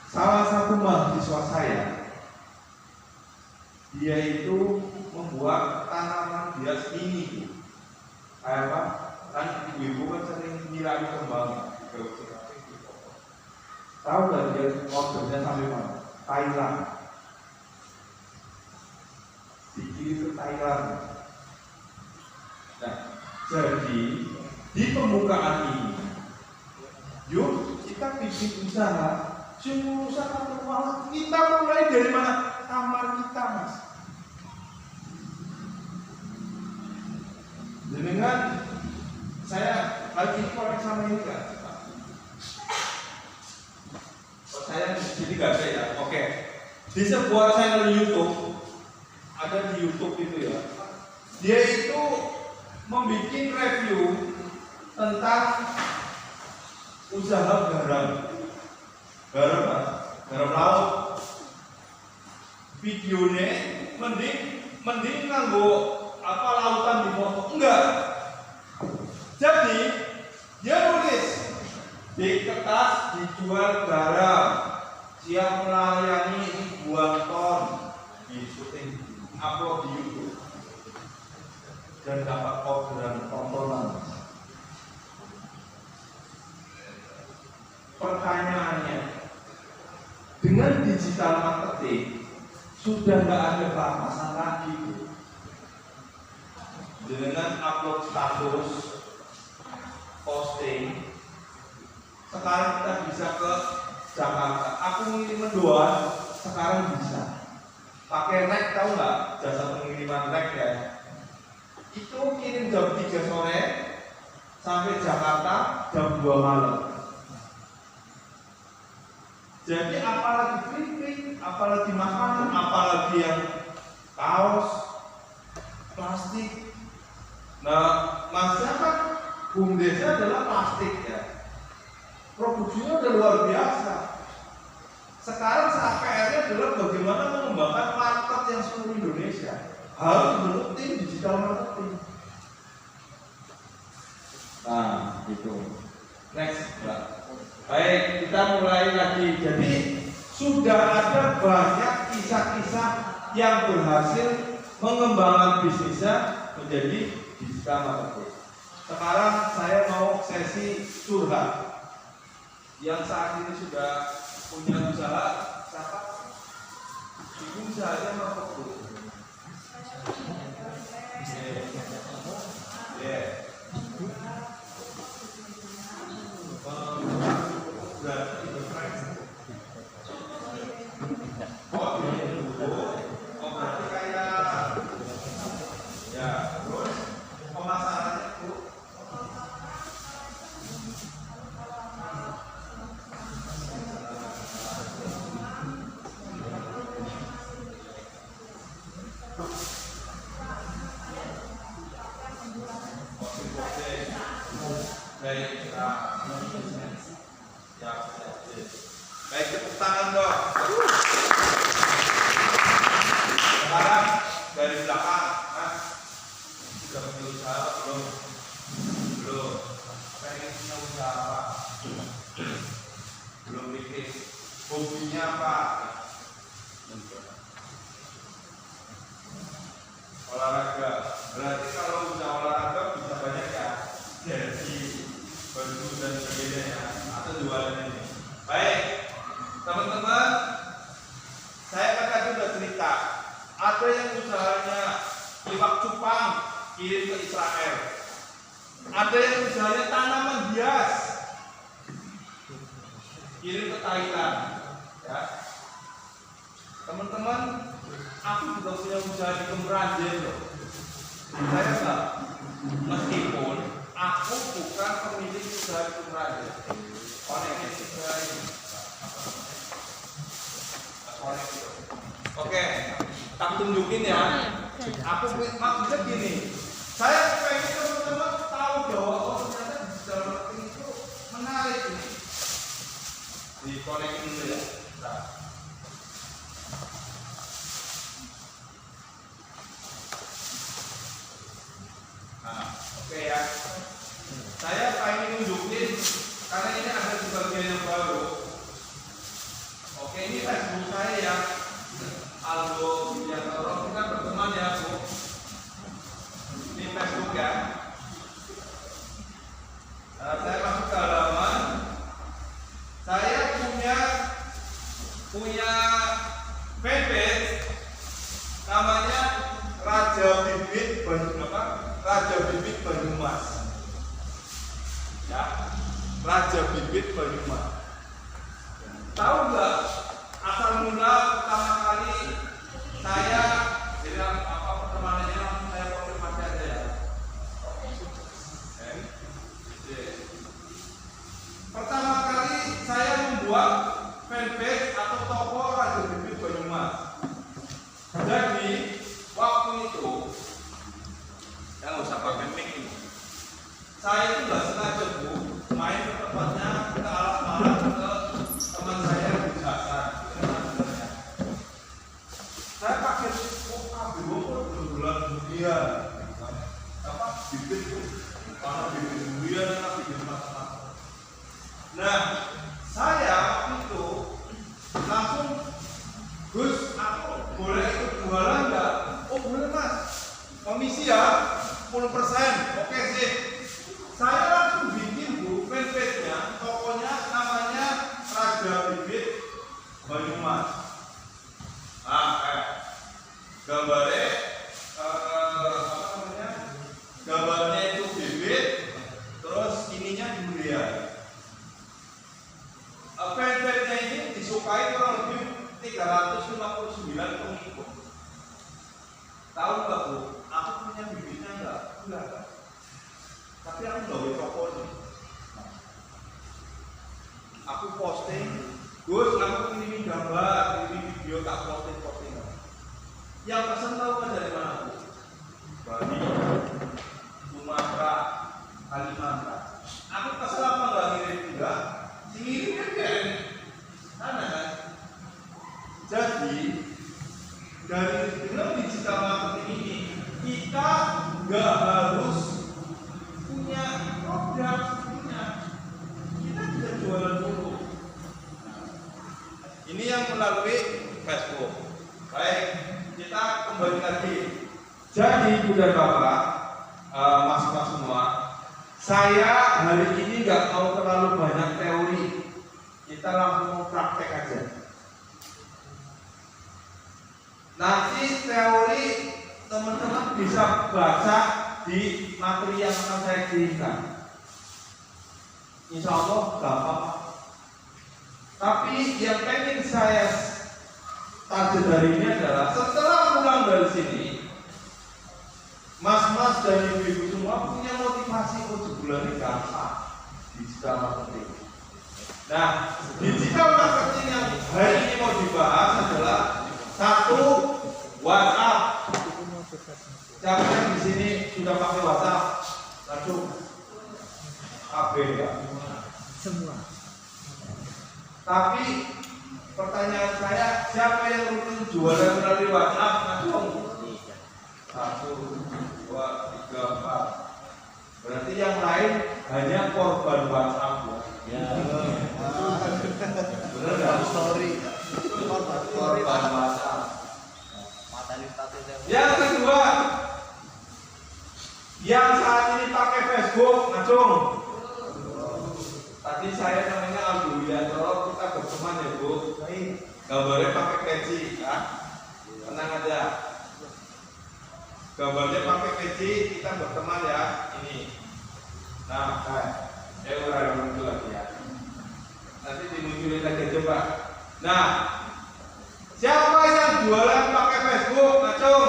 Salah satu mahasiswa saya, dia itu membuat tanaman hias mini. Kayak apa? Kan ibu-ibu kan sering nyirami kembang. Tahu nggak dia ordernya sampai mana? Thailand. Dikirim ke Thailand. Nah, jadi di pembukaan ini, yuk kita bikin usaha. Semua usaha terlalu. Kita mulai dari mana? Kamar kita, mas. Dengan saya lagi korek sama ini kan? Saya jadi nggak ada ya. Oke. Di sebuah channel YouTube, ada di YouTube itu ya. Dia itu membuat review tentang usaha garam laut. Videonya mending nganggo apa lautan di foto enggak. Jadi dia nulis di kertas dijual garam, siap melayani ribuan ton, di syuting, upload di YouTube dan dapat orderan tontonan. Pertanyaannya, dengan digital marketing sudah nggak ada batasan lagi. Dengan upload status, posting, sekarang kita bisa ke Jakarta. Aku ngirim doang, sekarang bisa. Pakai rek, tahu nggak? Jasa pengiriman rek ya. Itu kirim jam 3 sore sampai Jakarta jam 2 malam. Jadi apalagi printing, apalagi makanan, apalagi yang kaos, plastik. Nah, masyarakat BUMDes adalah plastik ya. Produksinya udah luar biasa. Sekarang PR-nya adalah bagaimana mengembangkan market yang seluruh Indonesia. Harus bentuk tim digital marketing. Nah, gitu. Next, Mbak. Baik, kita mulai lagi. Jadi sudah ada banyak kisah-kisah yang berhasil mengembangkan bisnisnya menjadi digital marketing. Sekarang saya mau sesi curhat. Yang saat ini sudah punya usaha, siapa? Ibu usahanya apa tuh? Berarti kayak ya, terus pemasarannya tuh baik, tepuk tangan dong. Sekarang dari belakang, sudah punya usaha belum? Belum. Pengen punya usaha apa? Belum bikin. Hobinya apa? Olahraga. Berarti kalau udah olahraga bisa banyak ya. Jadi baju dan sebagainya ya. Atau jualan ini. Baik, teman-teman. Saya kan tadi sudah cerita. Ada yang usahanya iwak cupang kirim ke Israel. Ada yang usahanya tanaman hias kirim ke Thailand. Ya, teman-teman, aku juga punya usaha di Kemeranjen loh. Saya enggak, meskipun aku bukan pemilik usaha di Kemeranjen. Koneksi usaha ini. Oke, tak tunjukin ya. Aku maksudnya gini, saya pengen teman-teman tahu bahwa oh ternyata digital marketing itu menarik ini. Dikonekin dulu ya. Nah, oke ya. Saya pengen nunjukin karena ini ada di bagian yang baru. Oke, ini Facebook saya ya. Aldo Widiantoro, kita berteman ya Bu. Ini Facebook ya. Saya masuk ke halaman. Saya punya fanpage namanya Raja Bibit Banyumas. Ya, Raja Bibit Banyumas. Tahu nggak asal mula pertama kali saya bilang apa pertemanannya langsung saya konfirmasi aja ya. Pertama kali saya membuat fanpage atau toko Raja Bibit Banyumas. Jadi waktu itu yang nggak usah pakai mic ini. Saya itu nggak sengaja Bu main ke tempatnya ke alas-alas ke teman saya di Jakarta. Saya pakai kabel bulan dunia apa bibit karena bibit dunia dan bibit macam-macam. Nah, saya waktu itu langsung Gus, aku boleh ikut jualan nggak? Oh boleh Mas, komisi ya 10%. Oke sih. Saya langsung bikin Bu fanpage-nya, tokonya namanya Raja Bibit Banyumas. Gambarnya apa namanya? Gambarnya itu bibit, terus ininya durian. Fanpage-nya ini disukai kurang lebih 359 pengikut. Tahu nggak Bu? Aku punya bibitnya enggak. Tapi aku nggak boleh toko nih. Aku posting, Gus, aku ini gambar, ini video tak posting. Yang pesan tahu kan dari mana Bu? Bali, Sumatera, Kalimantan. Aku kesel apa nggak ngirim enggak? Ngirim kan kirim, mana kan? Jadi dari dengan digital marketing ini kita nggak harus punya produk, kita bisa jualan dulu. Ini yang melalui Facebook. Baik, kita kembali lagi. Jadi Bunda Bapak, mas-mas semua, saya hari ini nggak mau terlalu banyak teori. Kita langsung praktek aja. Nanti teori teman-teman bisa baca di materi yang akan saya kirimkan. Insya Allah gampang. Tapi yang pengen saya target dari ini adalah setelah pulang dari sini, mas-mas dan ibu-ibu semua punya motivasi untuk bulan ini gampang digital marketing. Nah, digital marketing yang hari ini mau dibahas adalah satu, WhatsApp. Siapa yang di sini sudah pakai WhatsApp? Langsung AB ya. Semua. Tapi pertanyaan saya, siapa yang rutin jualan melalui WhatsApp? Langsung 1, 2, 3, 4. Berarti yang lain hanya korban WhatsApp ya. Ya. Benar nggak? Story. Facebook, gambarnya pakai peci, ya. Tenang aja. Gambarnya pakai peci, kita berteman ya. Ini. Nah, orang itu lagi ya. Nanti dimunculin lagi coba. Nah, siapa yang jualan pakai Facebook? Ngacung.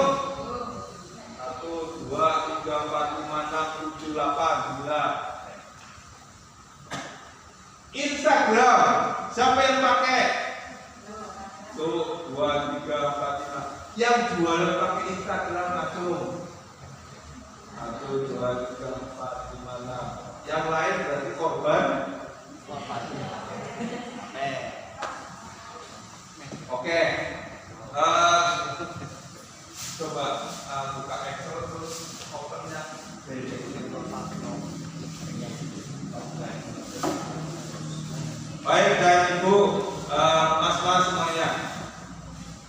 1, 2, 3, 4, 5, 6, 7, 8, 9. Instagram, siapa yang pakai? Tuh, 2, 3, 4, 5. Yang jualan pakai Instagram ngacung. 1, 2, 3, 4, 5, 6. Yang lain berarti korban. Oke. Coba buka Excel terus opennya. Baik dan Ibu, Mas-mas semuanya.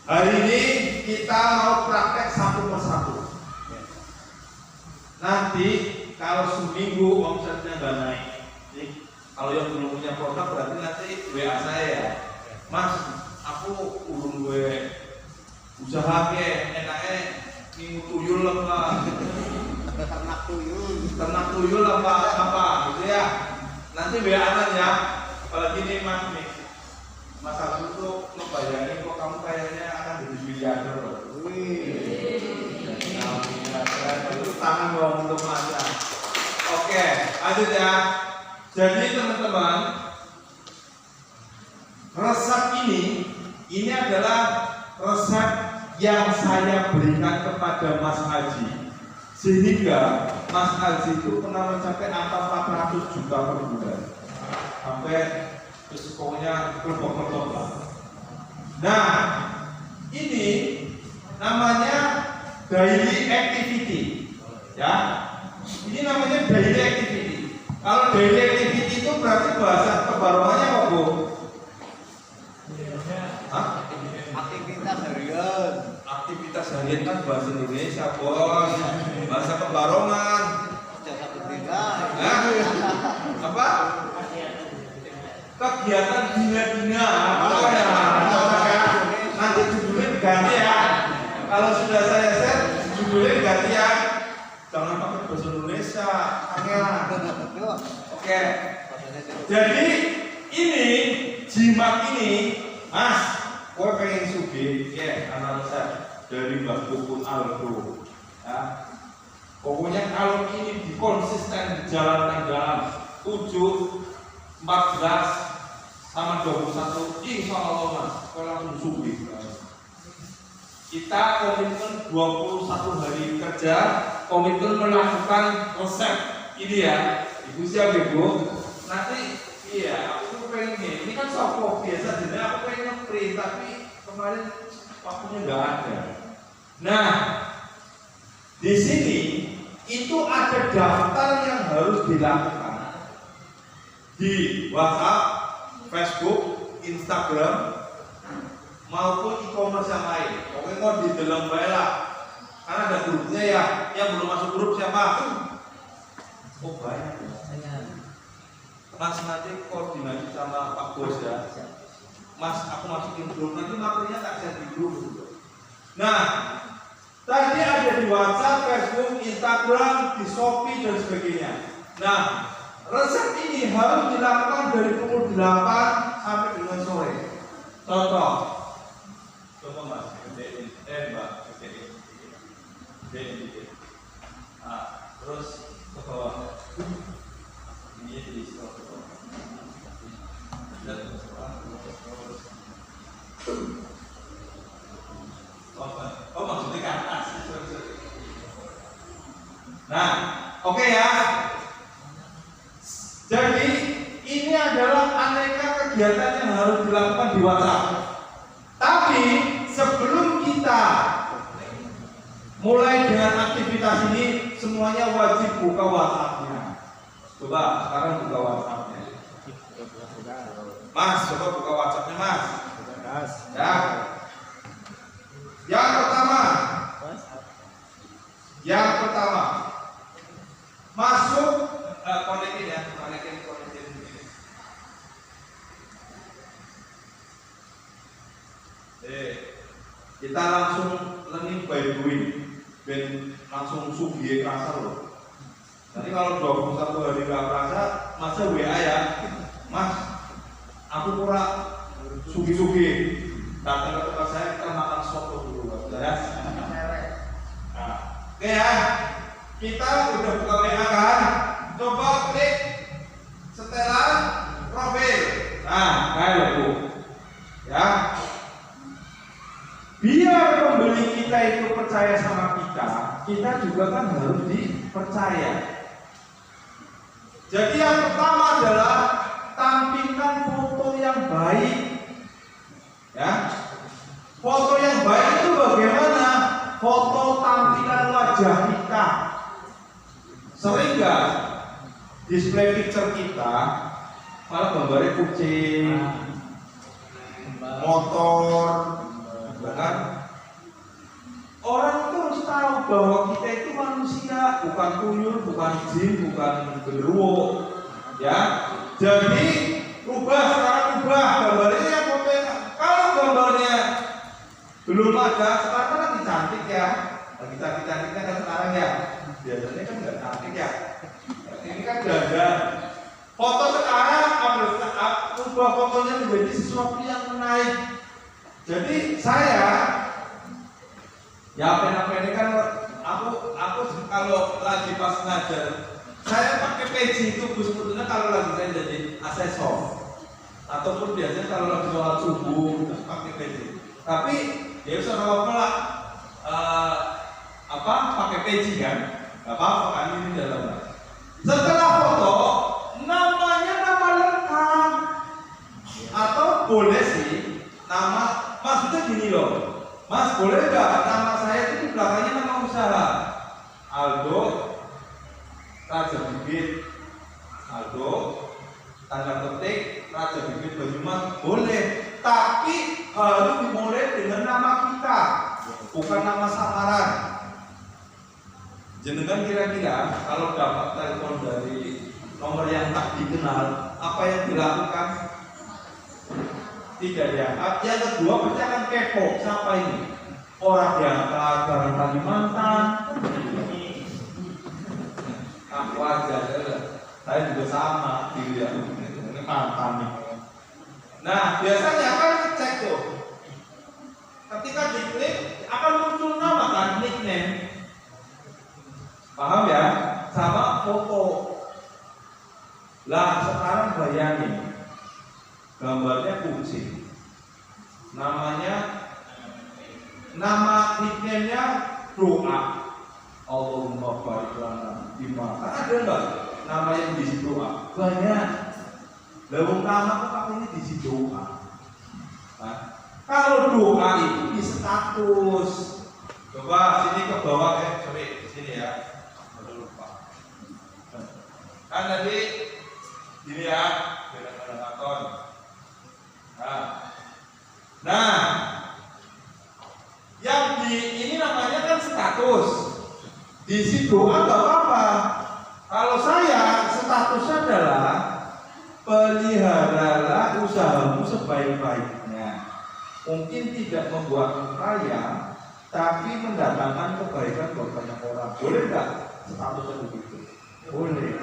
Hari ini kita mau praktek satu persatu. Nanti kalau seminggu omsetnya nggak naik, kalau yang belum punya produk berarti nanti WA saya ya, Mas, aku urung gue usaha ke enaknya minggu tuyul apa, ternak tuyul apa gitu ya. Nanti WA-an ya. Apalagi nih Mas Abdul tuh ngebayangin kok kamu kayaknya akan jadi miliarder loh. Itu tangan dong untuk Mas. Oke, lanjut ya. Jadi teman-teman, resep ini adalah resep yang saya berikan kepada Mas Haji, sehingga Mas Haji itu pernah mencapai angka 400 juta per bulan. Sampai terus pokoknya kelompok-kelompok lah. Nah, ini namanya daily activity, ya. Ini namanya daily activity. Kalau daily activity itu berarti bahasa kebarongannya apa, Bu? Aktivitas harian. Aktivitas harian kan bahasa Indonesia, Bos. Bahasa kebarongan. Jasa pendidikan. Apa? Kegiatan bina-bina. Nanti judulnya ganti ya. Kalau sudah saya share, judulnya ganti ya. Jangan pakai bahasa Indonesia. Oke. Jadi ini jimat ini, Mas, gue pengen sugih, ya, analisa dari Mbak Pupun Aldo. Ya. Pokoknya kalau ini dikonsisten dijalankan dalam 7, 14 sama 21, insya Allah Mas, kalau langsung sugih. Kita komitmen 21 hari kerja, komitmen melakukan resep ini ya. Ibu siap Ibu? Nanti iya, aku pengen ini kan soft biasa jadi aku pengen nge-print tapi kemarin waktunya nggak ada. Nah, di sini itu ada daftar yang harus dilakukan di WhatsApp, Facebook, Instagram maupun e-commerce yang lain. Pokoknya mau di dalam lah. Karena ada grupnya ya. Yang belum masuk grup siapa? Oh banyak. Mas nanti koordinasi sama Pak Bos ya. Mas aku masukin grup nanti materinya tak share di grup. Nah, tadi ada di WhatsApp, Facebook, Instagram, di Shopee dan sebagainya. Nah, resep ini harus dilakukan dari pukul 8 sampai dengan sore. Contoh, coba Mas, Mbak, nah, terus ke bawah. Ini di stop. Oh maksudnya ke atas. Nah, oke ya. Jadi ini adalah aneka kegiatan yang harus dilakukan di WhatsApp. Tapi sebelum kita mulai dengan aktivitas ini, semuanya wajib buka WhatsApp-nya. Coba sekarang buka WhatsApp-nya. Mas, coba buka WhatsApp-nya, Mas. Ya. Yang pertama, masuk konekin ya, konekin. Kita langsung learning by doing, ben langsung sugih kerasa loh. Nanti kalau 21 hari nggak kerasa, masa WA ya, Mas, aku kurang sugih-sugih, datang ke tempat saya kita makan soto dulu, ya. Nah, oke ya, kita udah buka WA kan, coba klik setelan profil. Nah, kayak Bu, ya. Biar pembeli kita itu percaya sama kita juga kan harus dipercaya. Jadi yang pertama adalah tampilkan foto yang baik. Ya. Foto yang baik itu bagaimana? Foto tampilan wajah kita. Sering nggak display picture kita malah gambarnya kucing, motor, kan? Orang itu harus tahu bahwa kita itu manusia, bukan tuyul, bukan jin, bukan genderuwo, ya. Jadi sekarang ubah gambarnya fotonya. Kalau gambarnya belum ada, sekarang kan lagi cantik ya, lagi cantik-cantiknya kan sekarang ya. Biasanya kan nggak cantik ya. Ini kan dandan. Foto sekarang ubah fotonya menjadi sesuatu yang menarik. Jadi saya ya apa-apa ini kan aku kalau lagi pas ngajar saya pakai peci itu sebetulnya kalau lagi saya jadi asesor ataupun biasanya kalau lagi sholat subuh pakai peci. Tapi ya kalau pelak pakai peci kan nggak apa-apa kan ini dalam. Setelah foto namanya nama lengkap atau boleh sih nama. Maksudnya gini loh, Mas boleh nggak nama saya itu di belakangnya nama usaha Aldo Raja Bibit, Aldo tanda petik Raja Bibit Banyumas boleh, tapi harus dimulai dengan nama kita, bukan nama samaran. Jenengan kira-kira kalau dapat telepon dari nomor yang tak dikenal, apa yang dilakukan? Tidak diangkat. Yang kedua pasti akan kepo, siapa ini? Orang diangkat barang Kalimantan. Aku aja, saya juga sama, ini mantan nih. Nah biasanya kan cek tuh, ketika diklik akan muncul nama kan, nickname, paham ya? Sama foto. Lah sekarang bayangin. Gambarnya kucing, nama nickname-nya doa, Allahumma barik lana bima. Kan ada nggak nama yang diisi doa? Banyak. Lewung nama kok pakainya diisi doa. Nah, kalau doa itu di status, coba sini ke bawah sini ya. Aduh lupa. Kan tadi gini ya, beda-beda. Nah, yang ini namanya kan status. Diisi doa nggak apa-apa. Kalau saya statusnya adalah peliharalah usahamu sebaik-baiknya. Mungkin tidak membuatmu kaya, tapi mendatangkan kebaikan buat banyak orang. Boleh nggak statusnya begitu? Boleh.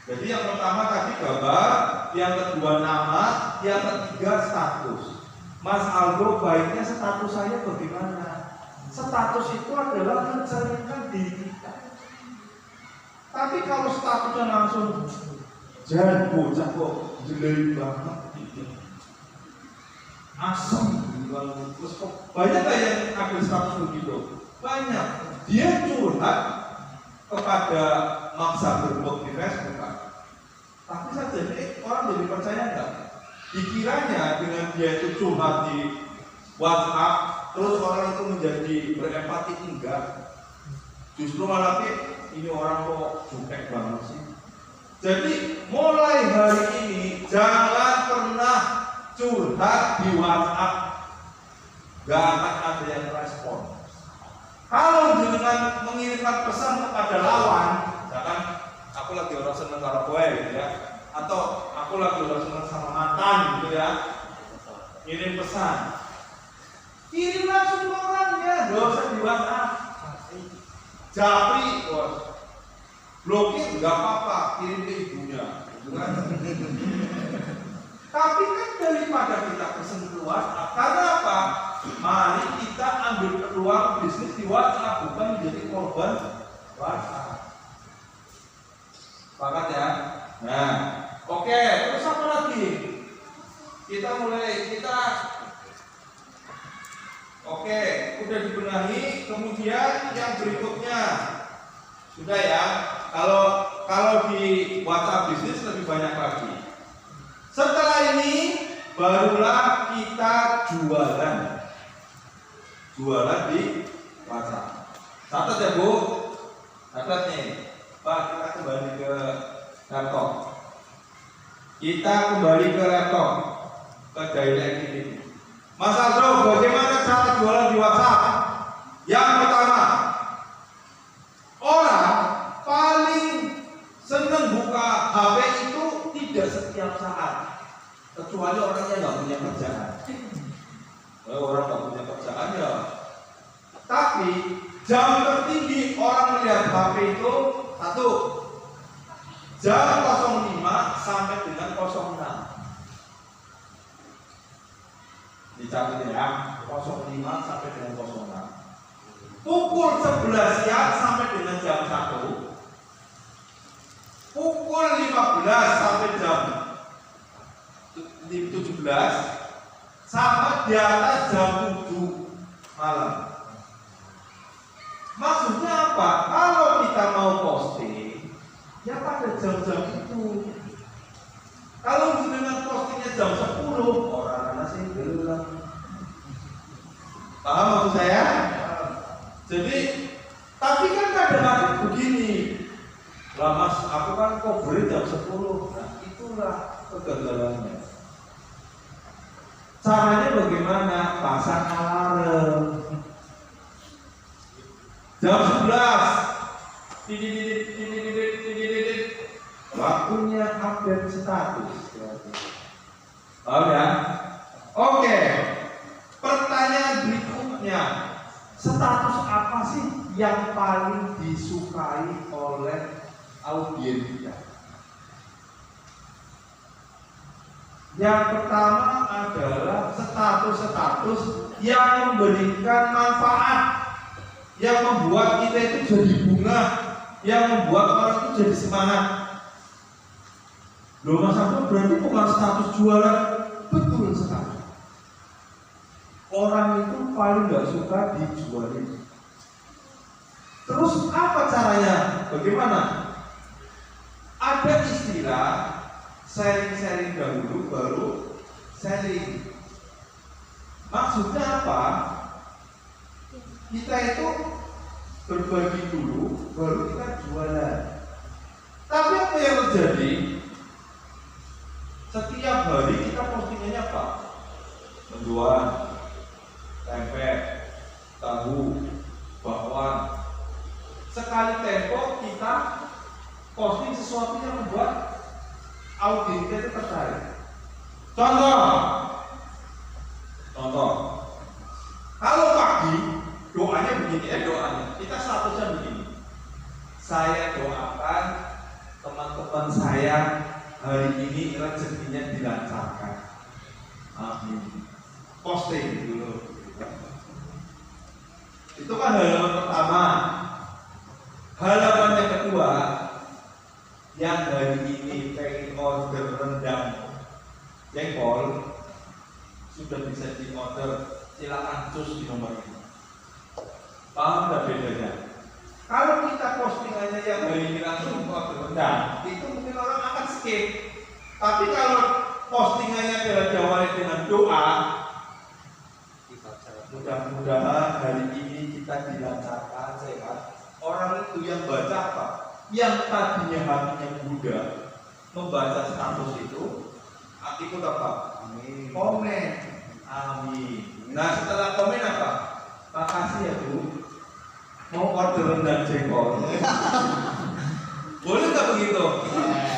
Jadi yang pertama tadi gambar, yang kedua nama, yang ketiga status. Mas Aldo baiknya status saya bagaimana? Status itu adalah mencerminkan diri kita. Tapi kalau statusnya langsung jangan bocah kok jelek banget, asem, terus kok banyak nggak yang ambil status begitu? Banyak. Dia curhat kepada maksa berbog di Facebook kan. Tapi saja orang jadi percaya enggak? Dikiranya dengan dia itu curhat di WhatsApp, terus orang itu menjadi berempati, enggak. Justru malah ini orang kok jutek banget sih. Jadi mulai hari ini jangan pernah curhat di WhatsApp, gak akan ada yang respon. Kalau dengan mengirimkan pesan kepada lawan, misalkan aku lagi orang seneng karo kowe gitu ya, atau aku lagi orang seneng sama mantan gitu ya, ngirim pesan, kirim langsung ke orangnya, nggak usah di WhatsApp. Japri, bos, blokir nggak apa-apa, kirim ke ibunya, gitu kan? Tapi kan daripada kita pesen ke WhatsApp, karena apa? Mari kita ambil peluang bisnis di WhatsApp, bukan menjadi korban WhatsApp. Sepakat ya? Nah, oke, terus apa lagi? Oke, udah dibenahi. Kemudian yang berikutnya sudah ya. Kalau di WhatsApp bisnis lebih banyak lagi. Setelah ini barulah kita jualan di WhatsApp. Catat ya Bu, catat nih. Pak, kita kembali ke laptop. Ke direct ini. Mas Aldo, bagaimana cara jualan di WhatsApp? Yang pertama, orang paling seneng buka HP itu tidak setiap saat, kecuali orangnya nggak punya kerjaan. Orang nggak punya kerjaan ya. Tapi jam tertinggi orang melihat HP itu satu, jam 05 sampai dengan 06. Dicatat ya, 05 sampai dengan 06. Pukul 11 siang sampai dengan jam 1. Pukul 15 sampai jam 17 sama di atas jam 7 malam. Maksudnya apa? Kalau kita mau posting, ya pada jam-jam itu. Kalau dengan postingnya jam 10, orang masih belum. Paham maksud saya? Jadi, tapi kan kadang-kadang begini. Lah Mas, aku kan cover jam 10. Nah, itulah kegagalannya. Caranya bagaimana? Pasang alarm. Jam 11. Waktunya update status. Paham ya? Oke. Pertanyaan berikutnya, status apa sih yang paling disukai oleh audiens kita? Yang pertama adalah status-status yang memberikan manfaat, yang membuat kita itu jadi bunga, yang membuat orang itu jadi semangat. Loh Mas Abdul, berarti bukan status jualan? Betul sekali. Orang itu paling nggak suka dijualin. Terus apa caranya? Bagaimana? Ada istilah sharing-sharing dahulu baru sharing. Maksudnya apa? Kita itu berbagi dulu baru kita jualan. Tapi apa yang terjadi? Setiap hari kita postingannya apa? Menjual tempe, tahu, bakwan. Sekali tempo kita posting sesuatu yang membuat audiens itu tertarik. Contoh, kalau pagi doanya begini, doanya kita statusnya begini. Saya doakan teman-teman saya hari ini rezekinya dilancarkan. Amin. Posting dulu. Itu kan halaman pertama. Halaman yang kedua, yang hari ini pengen order rendang jengkol sudah bisa diorder, silakan cus di nomor ini. Paham nggak bedanya? Kalau kita postingannya yang hari ini langsung order rendang, itu mungkin orang akan skip. Tapi kalau postingannya adalah diawali dengan doa, mudah-mudahan hari ini kita dilancarkan sehat. Orang itu yang baca apa? Yang tadinya hatinya Buddha membaca status itu, ikut apa? Amin. Komen. Amin. Nah setelah komen apa? Makasih ya Bu. Mau order rendang jengkol. Boleh nggak begitu?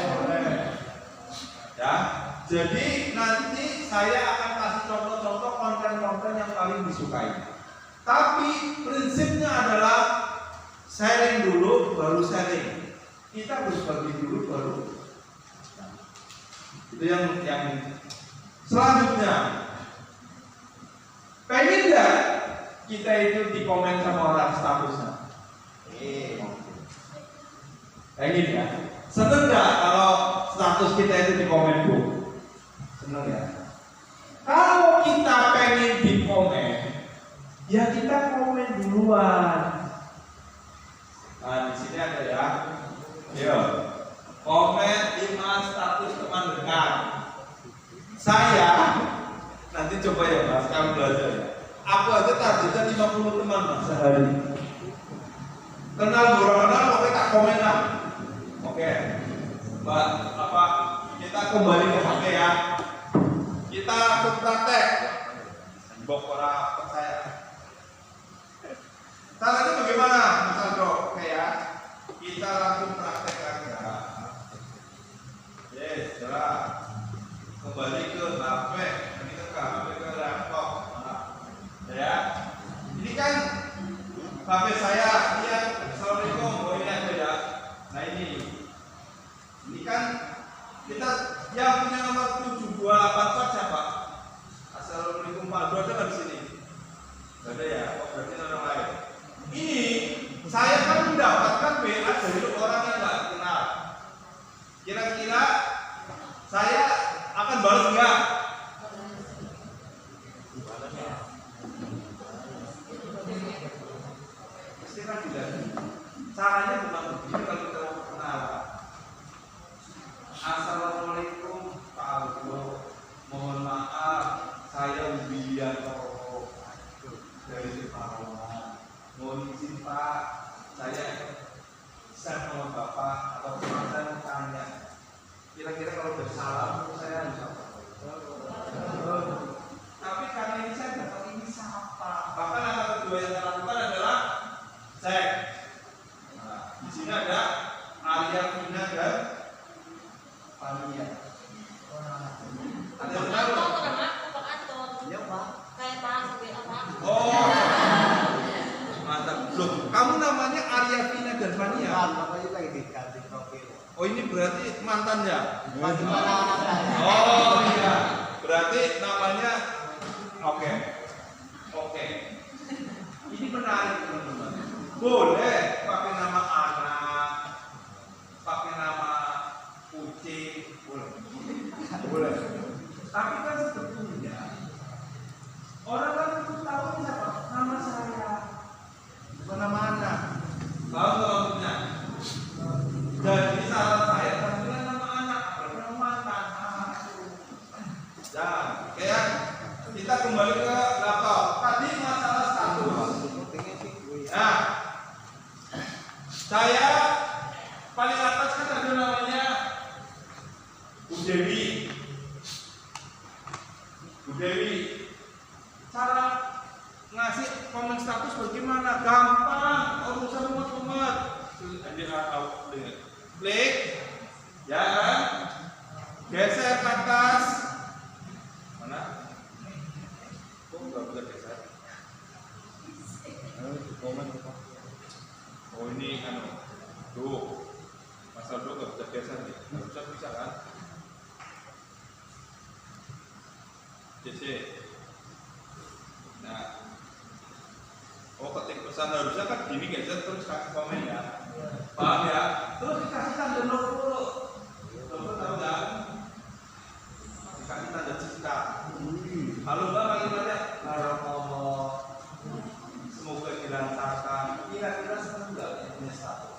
Boleh. Ya. Jadi nanti saya akan kasih contoh-contoh konten-konten yang paling disukai. Tapi prinsipnya adalah sharing dulu baru sharing. Kita harus bagi dulu baru. Itu yang selanjutnya. Pengen nggak kita itu di komen sama orang statusnya? Pengen ya? Seneng nggak kalau status kita itu di komen bu? Seneng ya? Kalau kita pengen di komen, ya kita komen duluan. Nah di sini ada ya. Yo, komen 5 status teman dekat. Saya nanti coba ya mas, kamu belajar ya. Aku aja targetnya 50 teman mas sehari. Kenal kenal, oke tak komen lah. Oke, mbak, apa kita kembali ke HP ya. Kita langsung praktek. Mbok ora percaya. Caranya bagaimana, Mas Andro? Oke ya, kita langsung praktek aja. Yes, jelas. Kembali ke HP, kita ke HP ke laptop. Ya, ini kan HP saya. Lihat, assalamualaikum. Oh ini aja ya. Nah ini kan kita yang punya nomor 728 siapa? Assalamualaikum Pak Bro, ada di sini? Gak ada ya? Oh berarti orang lain. Ini saya kan mendapatkan WA dari orang yang nggak kenal. Kira-kira saya akan balas nggak? Istilah tidak. Caranya bukan begini kalau kita mau kenal. Assalamualaikum Pak Aldo, mohon maaf saya Wibianto dari Jepara. Mohon izin Pak, saya sama Bapak atau teman saya mau tanya. Kira-kira kalau bersalam saya harus apa? Tapi karena ini saya dapat ini siapa? Bahkan yang kedua yang saya lakukan adalah cek. Nah, di sini ada Arya Vina dan Fania. Ada yang tahu? Iya Pak. Kayak Pak apa? Oh, mantap. Loh, kamu namanya Arya Vina dan Fania? Namanya lagi diganti profil. Oh, ini berarti mantan ya? Oh. Oh iya, berarti namanya oke. Ini menarik teman-teman. Boleh pakai nama anak, pakai nama kucing, boleh. Tapi kan sebetulnya orang kan itu tahu siapa nama saya, bukan nama anak. Tahu nggak maksudnya? Jadi saran saya panggilan nama anak, bukan nama mantan. Ya, kayak kita kembali ke laptop. Tadi masalah status. Nah, saya paling atas kan ada namanya Bu Dewi. Cara ngasih komen status bagaimana? Gampang, urusan umat-umat. Klik, ya kan? Geser ke atas. Mana? Kok nggak bisa geser? Oh ini tuh, masa dulu nggak bisa geser nih, nggak bisa kan? CC. Nah, oh ketik pesan harusnya kan gini geser terus kasih komen ya, paham ya? Terus dikasih tanda logo, tahu nggak? Dikasih tanda cinta. Halo Mbak, bagaimana? Halo. Semoga dilancarkan. Kira-kira senang nggak punya status?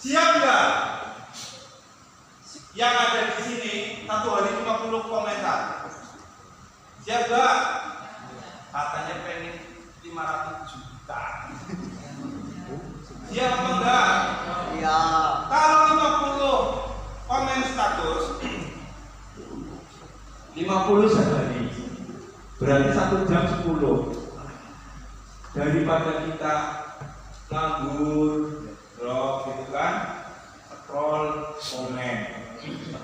Siap nggak? Yang ada di sini satu hari 50 komentar. Siap nggak? Katanya pengen 500 juta. Siap apa enggak? Iya. Kalau 50 komen status 50 sehari berarti 1 jam 10. Daripada kita nganggur, drop gitu kan, scroll, komen.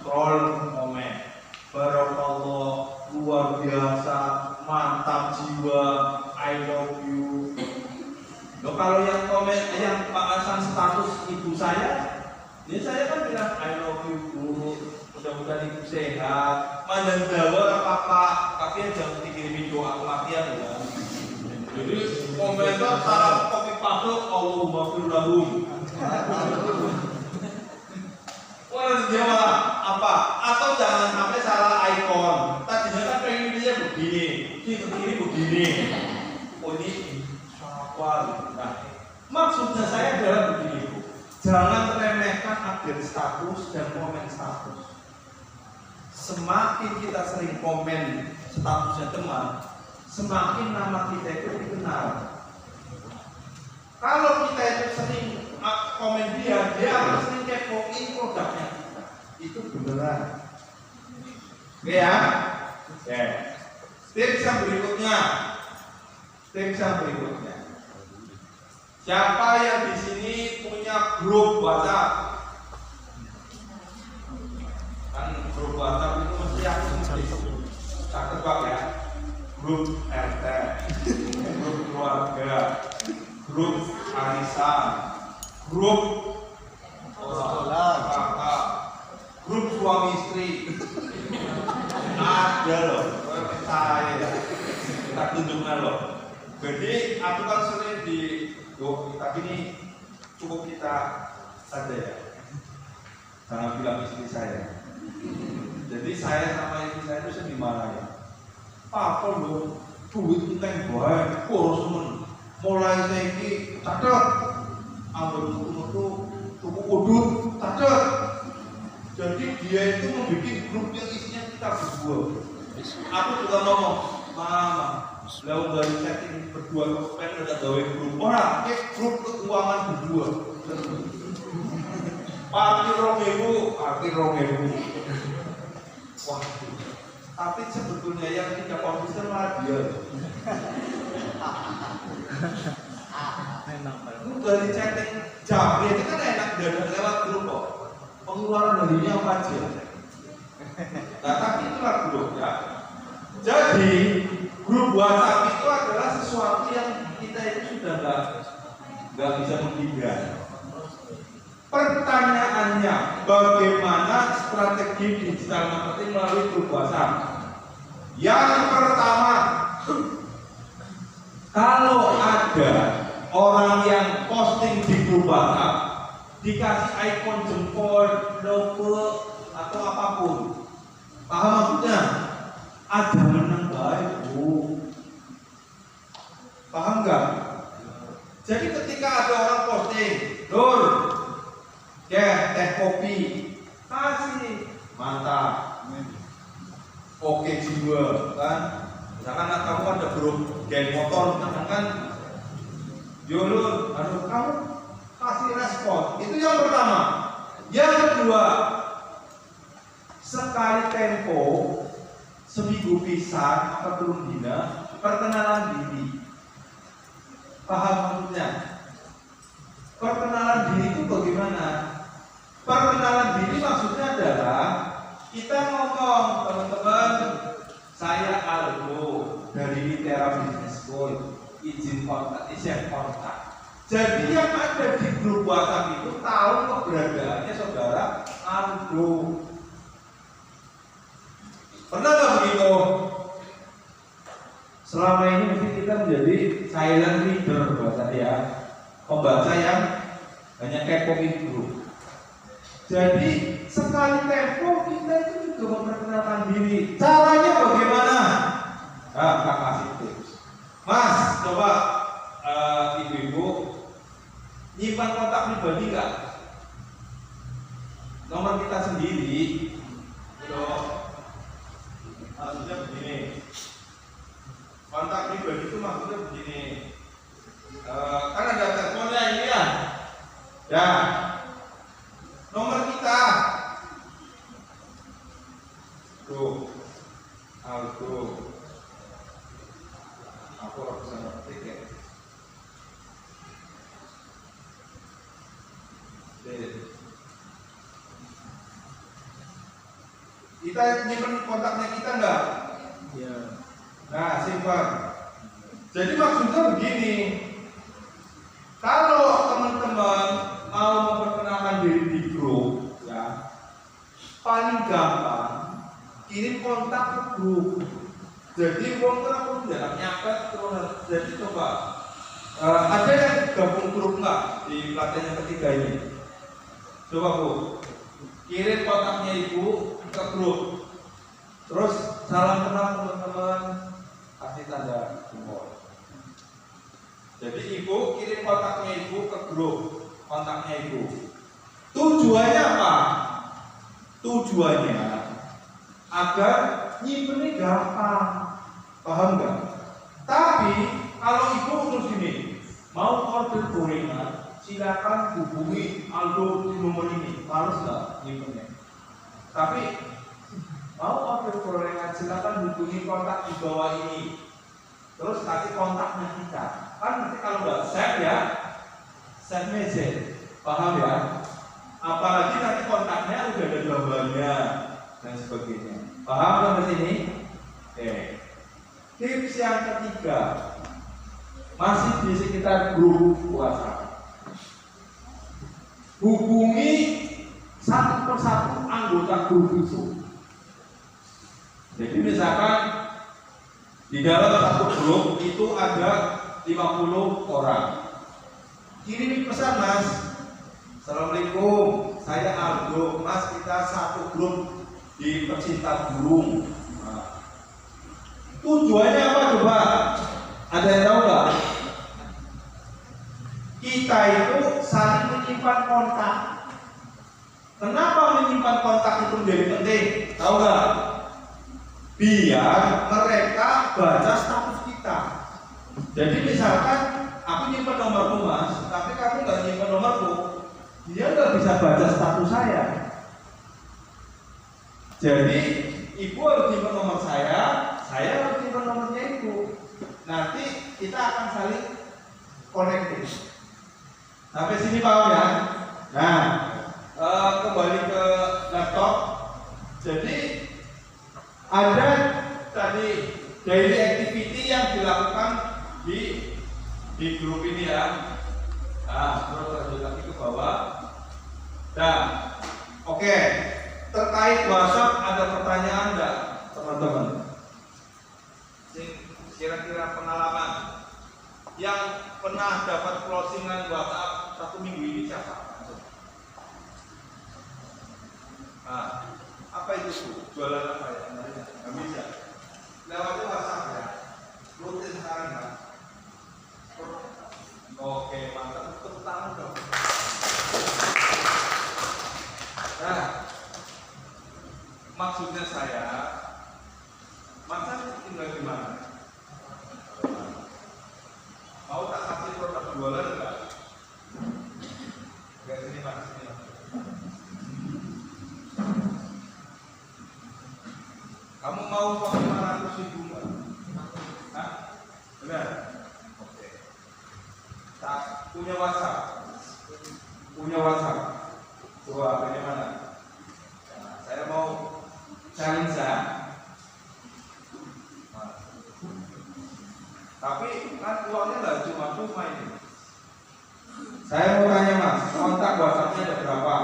scroll komen. Barakallah, luar biasa, mantap jiwa, I love you. Loh, kalau yang komen, yang pakasan status ibu saya, ya saya kan bilang I love you bu, mudah-mudahan ibu sehat. Mandan Jawa apa tapi yang jangan dikirimin doa kematian ya. Jadi komentar salah copy paste Allahumma fir lahum. Wah, Jawa apa? Atau jangan sampai salah ikon. Tadinya kan pengennya begini, ini begini. Oh ini apa? Nah, maksudnya saya adalah begini, Bu. Jangan remehkan update status dan komen status. Semakin kita sering komen statusnya teman, semakin nama kita itu dikenal. Kalau kita itu sering komen dia akan sering kepoin produknya kita. Itu beneran. Oke ya? Oke. Tips yang berikutnya. Siapa yang di sini punya grup WhatsApp? Kan grup WhatsApp itu mesti aku tak tebak ya. Grup RT, grup keluarga, grup arisan, grup kakak, grup suami istri. Ada loh, saya kita tunjukkan loh. Jadi aku kan sering di tapi ini cukup kita saja ya. Jangan bilang istri saya. Jadi saya sama istri saya itu sering dimarahin. Apa loh, duit kita yang baik, kurus temen. Mulai saya ini catat, ambil tuku udut, catat. Jadi dia itu membuat grup yang isinya kita berdua. Aku juga ngomong, Mama, lalu dari setting berdua pengen udah gawe grup orang, grup keuangan berdua. Parkir Romeo. Wah, tapi sebetulnya yang tidak konsisten malah dia. Lu dari chatting jam itu kan enak dan lewat grup kok. Pengeluaran harinya apa aja. Nah, tapi itulah grup ya. Jadi grup WhatsApp itu adalah sesuatu yang kita itu sudah nggak bisa menghindar. Pertanyaannya, bagaimana strategi digital marketing melalui grup WhatsApp? Yang pertama, kalau ada orang yang posting di grup WhatsApp dikasih ikon jempol, logo atau apapun, paham maksudnya? Ada menang baik, Bu. Paham nggak? Jadi ketika ada orang posting, Nur, ya teh kopi, kasih, mantap, oke jiwa, kan? Misalkan kamu ada grup geng motor, misalkan, Yulun, kamu kasih respon, itu yang pertama. Yang kedua, sekali tempo, seminggu pisan atau turun dina, perkenalan diri. Paham maksudnya? Perkenalan diri itu bagaimana? Perkenalan diri maksudnya adalah kita ngomong, teman-teman, saya Aldo dari Litera Business School, izin kontak. Jadi yang ada di grup WhatsApp itu tahu keberadaannya saudara Aldo. Pernah nggak begitu? Selama ini mesti kita menjadi silent reader bahasa ya, pembaca yang hanya kepoin grup. Jadi sekali tempo kita itu juga memperkenalkan diri. Caranya bagaimana? Kak kasih tips. Mas, coba ibu-ibu nyimpan kontak pribadi nggak? Nomor kita sendiri. Maksudnya begini, kontak pribadi itu maksudnya begini, kan ada teleponnya ini ya, nomor kita, tuh, Aldo, aku harus bisa ngetik ya, Kita nyimpen kontaknya kita enggak? Iya. Nah, simpan. Jadi maksudnya begini. Kalau teman-teman mau memperkenalkan diri di grup, ya, paling gampang kirim kontak ke grup. Jadi wong terus jangan nyapet terus. Jadi coba ada yang gabung grup nggak di pelatihan yang ketiga ini? Coba Bu, kirim kontaknya Ibu ke grup. Terus salam kenal teman-teman, kasih tanda jempol. Jadi Ibu kirim kontaknya Ibu ke grup, kontaknya Ibu. Tujuannya apa? Tujuannya agar nyimpennya gampang, paham nggak? Tapi kalau Ibu terus gini, mau order gorengan, silakan hubungi Aldo di nomor ini. Males nggak nyimpennya? Tapi mau order gorengan, silakan hubungi kontak di bawah ini. Terus kasih kontaknya kita. Kan nanti kalau nggak save ya, save message, paham ya? Apalagi nanti kontaknya udah ada gambarnya dan sebagainya. Paham sampai sini? Tips yang ketiga masih di sekitar grup WhatsApp. Hubungi satu persatu anggota grup itu. Jadi misalkan di dalam satu grup itu ada 50 orang. Kirim pesan, Mas. Assalamualaikum, saya Aldo. Mas, kita satu grup di pecinta burung. Nah, tujuannya apa coba? Ada yang tahu nggak? Kita itu saling menyimpan kontak. Kenapa menyimpan kontak itu menjadi penting? Tahu nggak? Biar mereka baca status kita. Jadi misalkan aku nyimpan nomorku Mas, tapi kamu nggak nyimpan nomorku, dia nggak bisa baca status saya. Jadi Ibu harus nyimpan nomor saya harus nyimpan nomornya Ibu. Nanti kita akan saling connected. Sampai sini paham ya? Nah, kembali ke laptop. Jadi ada tadi daily activity yang dilakukan di grup ini ya. Nah, terus lanjut lagi ke bawah. Nah, oke. Terkait WhatsApp ada pertanyaan enggak, teman-teman? Kira-kira pengalaman yang pernah dapat closingan WhatsApp 1 minggu ini siapa? Nah, apa itu? Jualan apa ya? Nggak bisa. Lewatnya WhatsApp ya. Rutin sekarang ya. Oke, mantap. Tepuk tangan dong. Nah, maksudnya saya, masa tinggal di mana? Mau tak kasih produk jualan enggak? Enggak, sini Mas, sini. Kamu mau uang 500.000 enggak? Hah? Benar? Oke. Tak punya WhatsApp. Punya WhatsApp. Coba bagaimana? Nah, saya mau challenge ya. Nah. Tapi kan uangnya nggak cuma ini. Saya mau tanya Mas, kontak WhatsApp-nya ada berapa?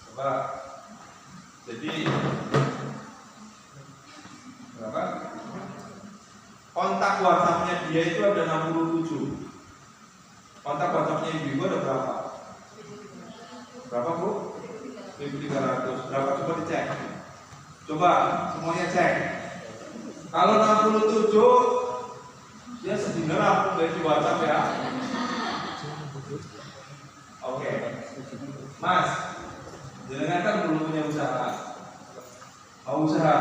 Coba. Jadi berapa? Kontak WhatsApp-nya dia itu ada 67. Kontak WhatsApp-nya ibu ada berapa? Berapa Bu? 1.300. Berapa? Coba dicek. Coba semuanya cek. Kalau 67 dia sedina aku dari WhatsApp ya. Oke. Mas, jangan kan belum punya usaha. Mau usaha?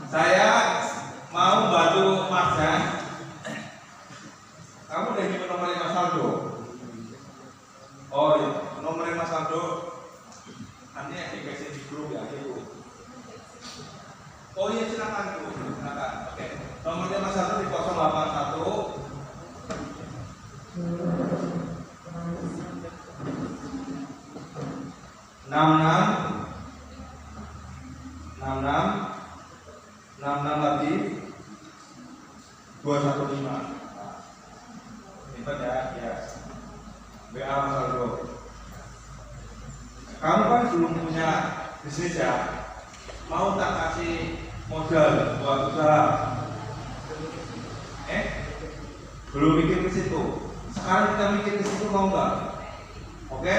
Saya mau bantu Mas ya. Kamu udah nyimpen nomornya Mas Aldo? Oh iya, nomornya Mas Aldo. Nanti yang dikasih di grup ya, Bu. Oh iya, silakan Bu, silakan. Oke. Nomornya Mas Aldo di 081 66 lagi 215. Ingat ya. WA Mas Aldo. Kamu kan belum punya bisnis ya? Mau tak kasih modal buat usaha? Belum mikir ke situ. Sekarang kita mikir ke situ, mau nggak? Oke?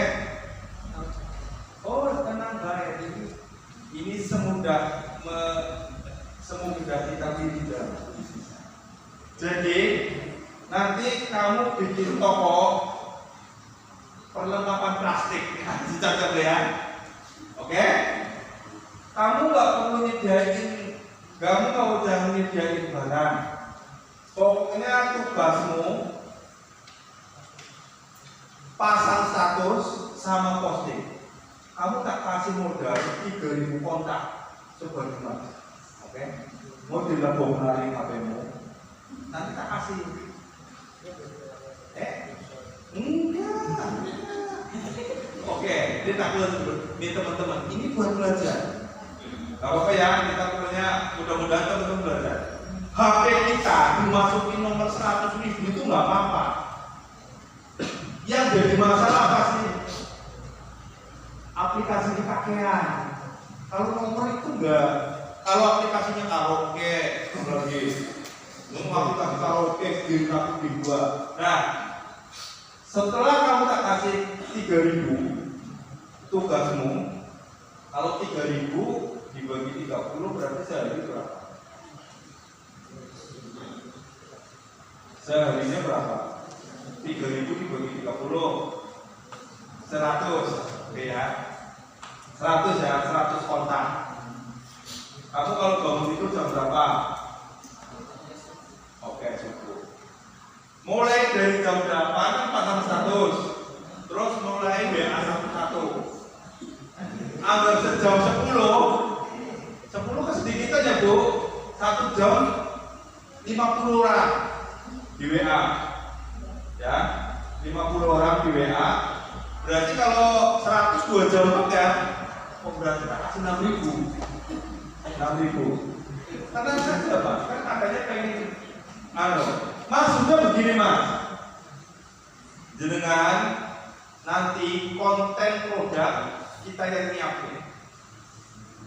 Oh, tenang Pak. Ini semudah kita tidak. Jadi nanti kamu bikin toko perlengkapan plastik, dicocok ya. Oke? Kamu nggak perlu nyediain barang. Pokoknya tugasmu pasang status sama posting. Kamu tak kasih modal 3.000 kontak. Coba gimana? Oke? Mau dilebong lari HP-mu. Nanti tak kasih. Enggak. Oke, dia takut nih teman-teman. Ini buat belajar. Gak apa-apa ya, kita punya mudah-mudahan teman-teman belajar. HP kita dimasukin nomor 100.000 itu nggak apa-apa. Yang jadi masalah apa sih? Aplikasi pakaian. Kalau nomor itu enggak. Kalau aplikasinya karaoke, lagi. Aplikasi karaoke dibuat. Nah, setelah kamu tak kasih 3.000 tugasmu, kalau 3.000 dibagi 30 berarti sehari berapa? Seharinya berapa? 3.000 dibagi 30 100, oke ya. 100 ya, 100 kontak. Kamu kalau bangun itu jam berapa? Oke, cukup. Mulai dari jam 8 kan pasang status. Terus mulai WA satu-satu. Anggap sejam 10 kesedikit aja Bu. 1 jam 50 orang di WA. Ya, 50 orang di WA. Berarti kalau 102 jam ya, berarti tak kasih 6.000. Tenang saja Pak, kan adanya pengen maksudnya begini Mas. Jenengan nanti konten produk kita yang nyiapin.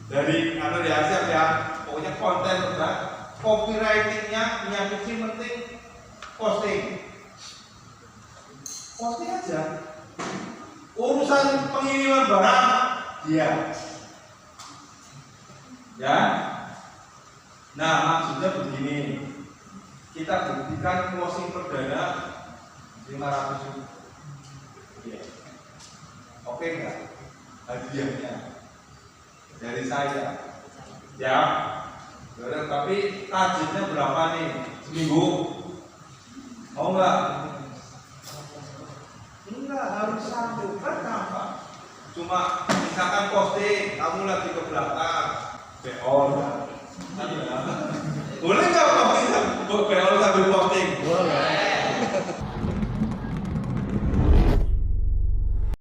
Dari ya siap ya, pokoknya konten produk, copywritingnya nyiapin penting posting aja. Urusan pengiriman barang dia. Ya. Nah, maksudnya begini. Kita buktikan closing perdana 500.000. Ya. Oke enggak? Hadiahnya dari saya. Ya. Tapi targetnya berapa nih? Seminggu. Mau enggak? Enggak, harus satu. Kenapa? Cuma misalkan posting, kamu lagi ke belakang, beol. Boleh nggak kalau bisa beol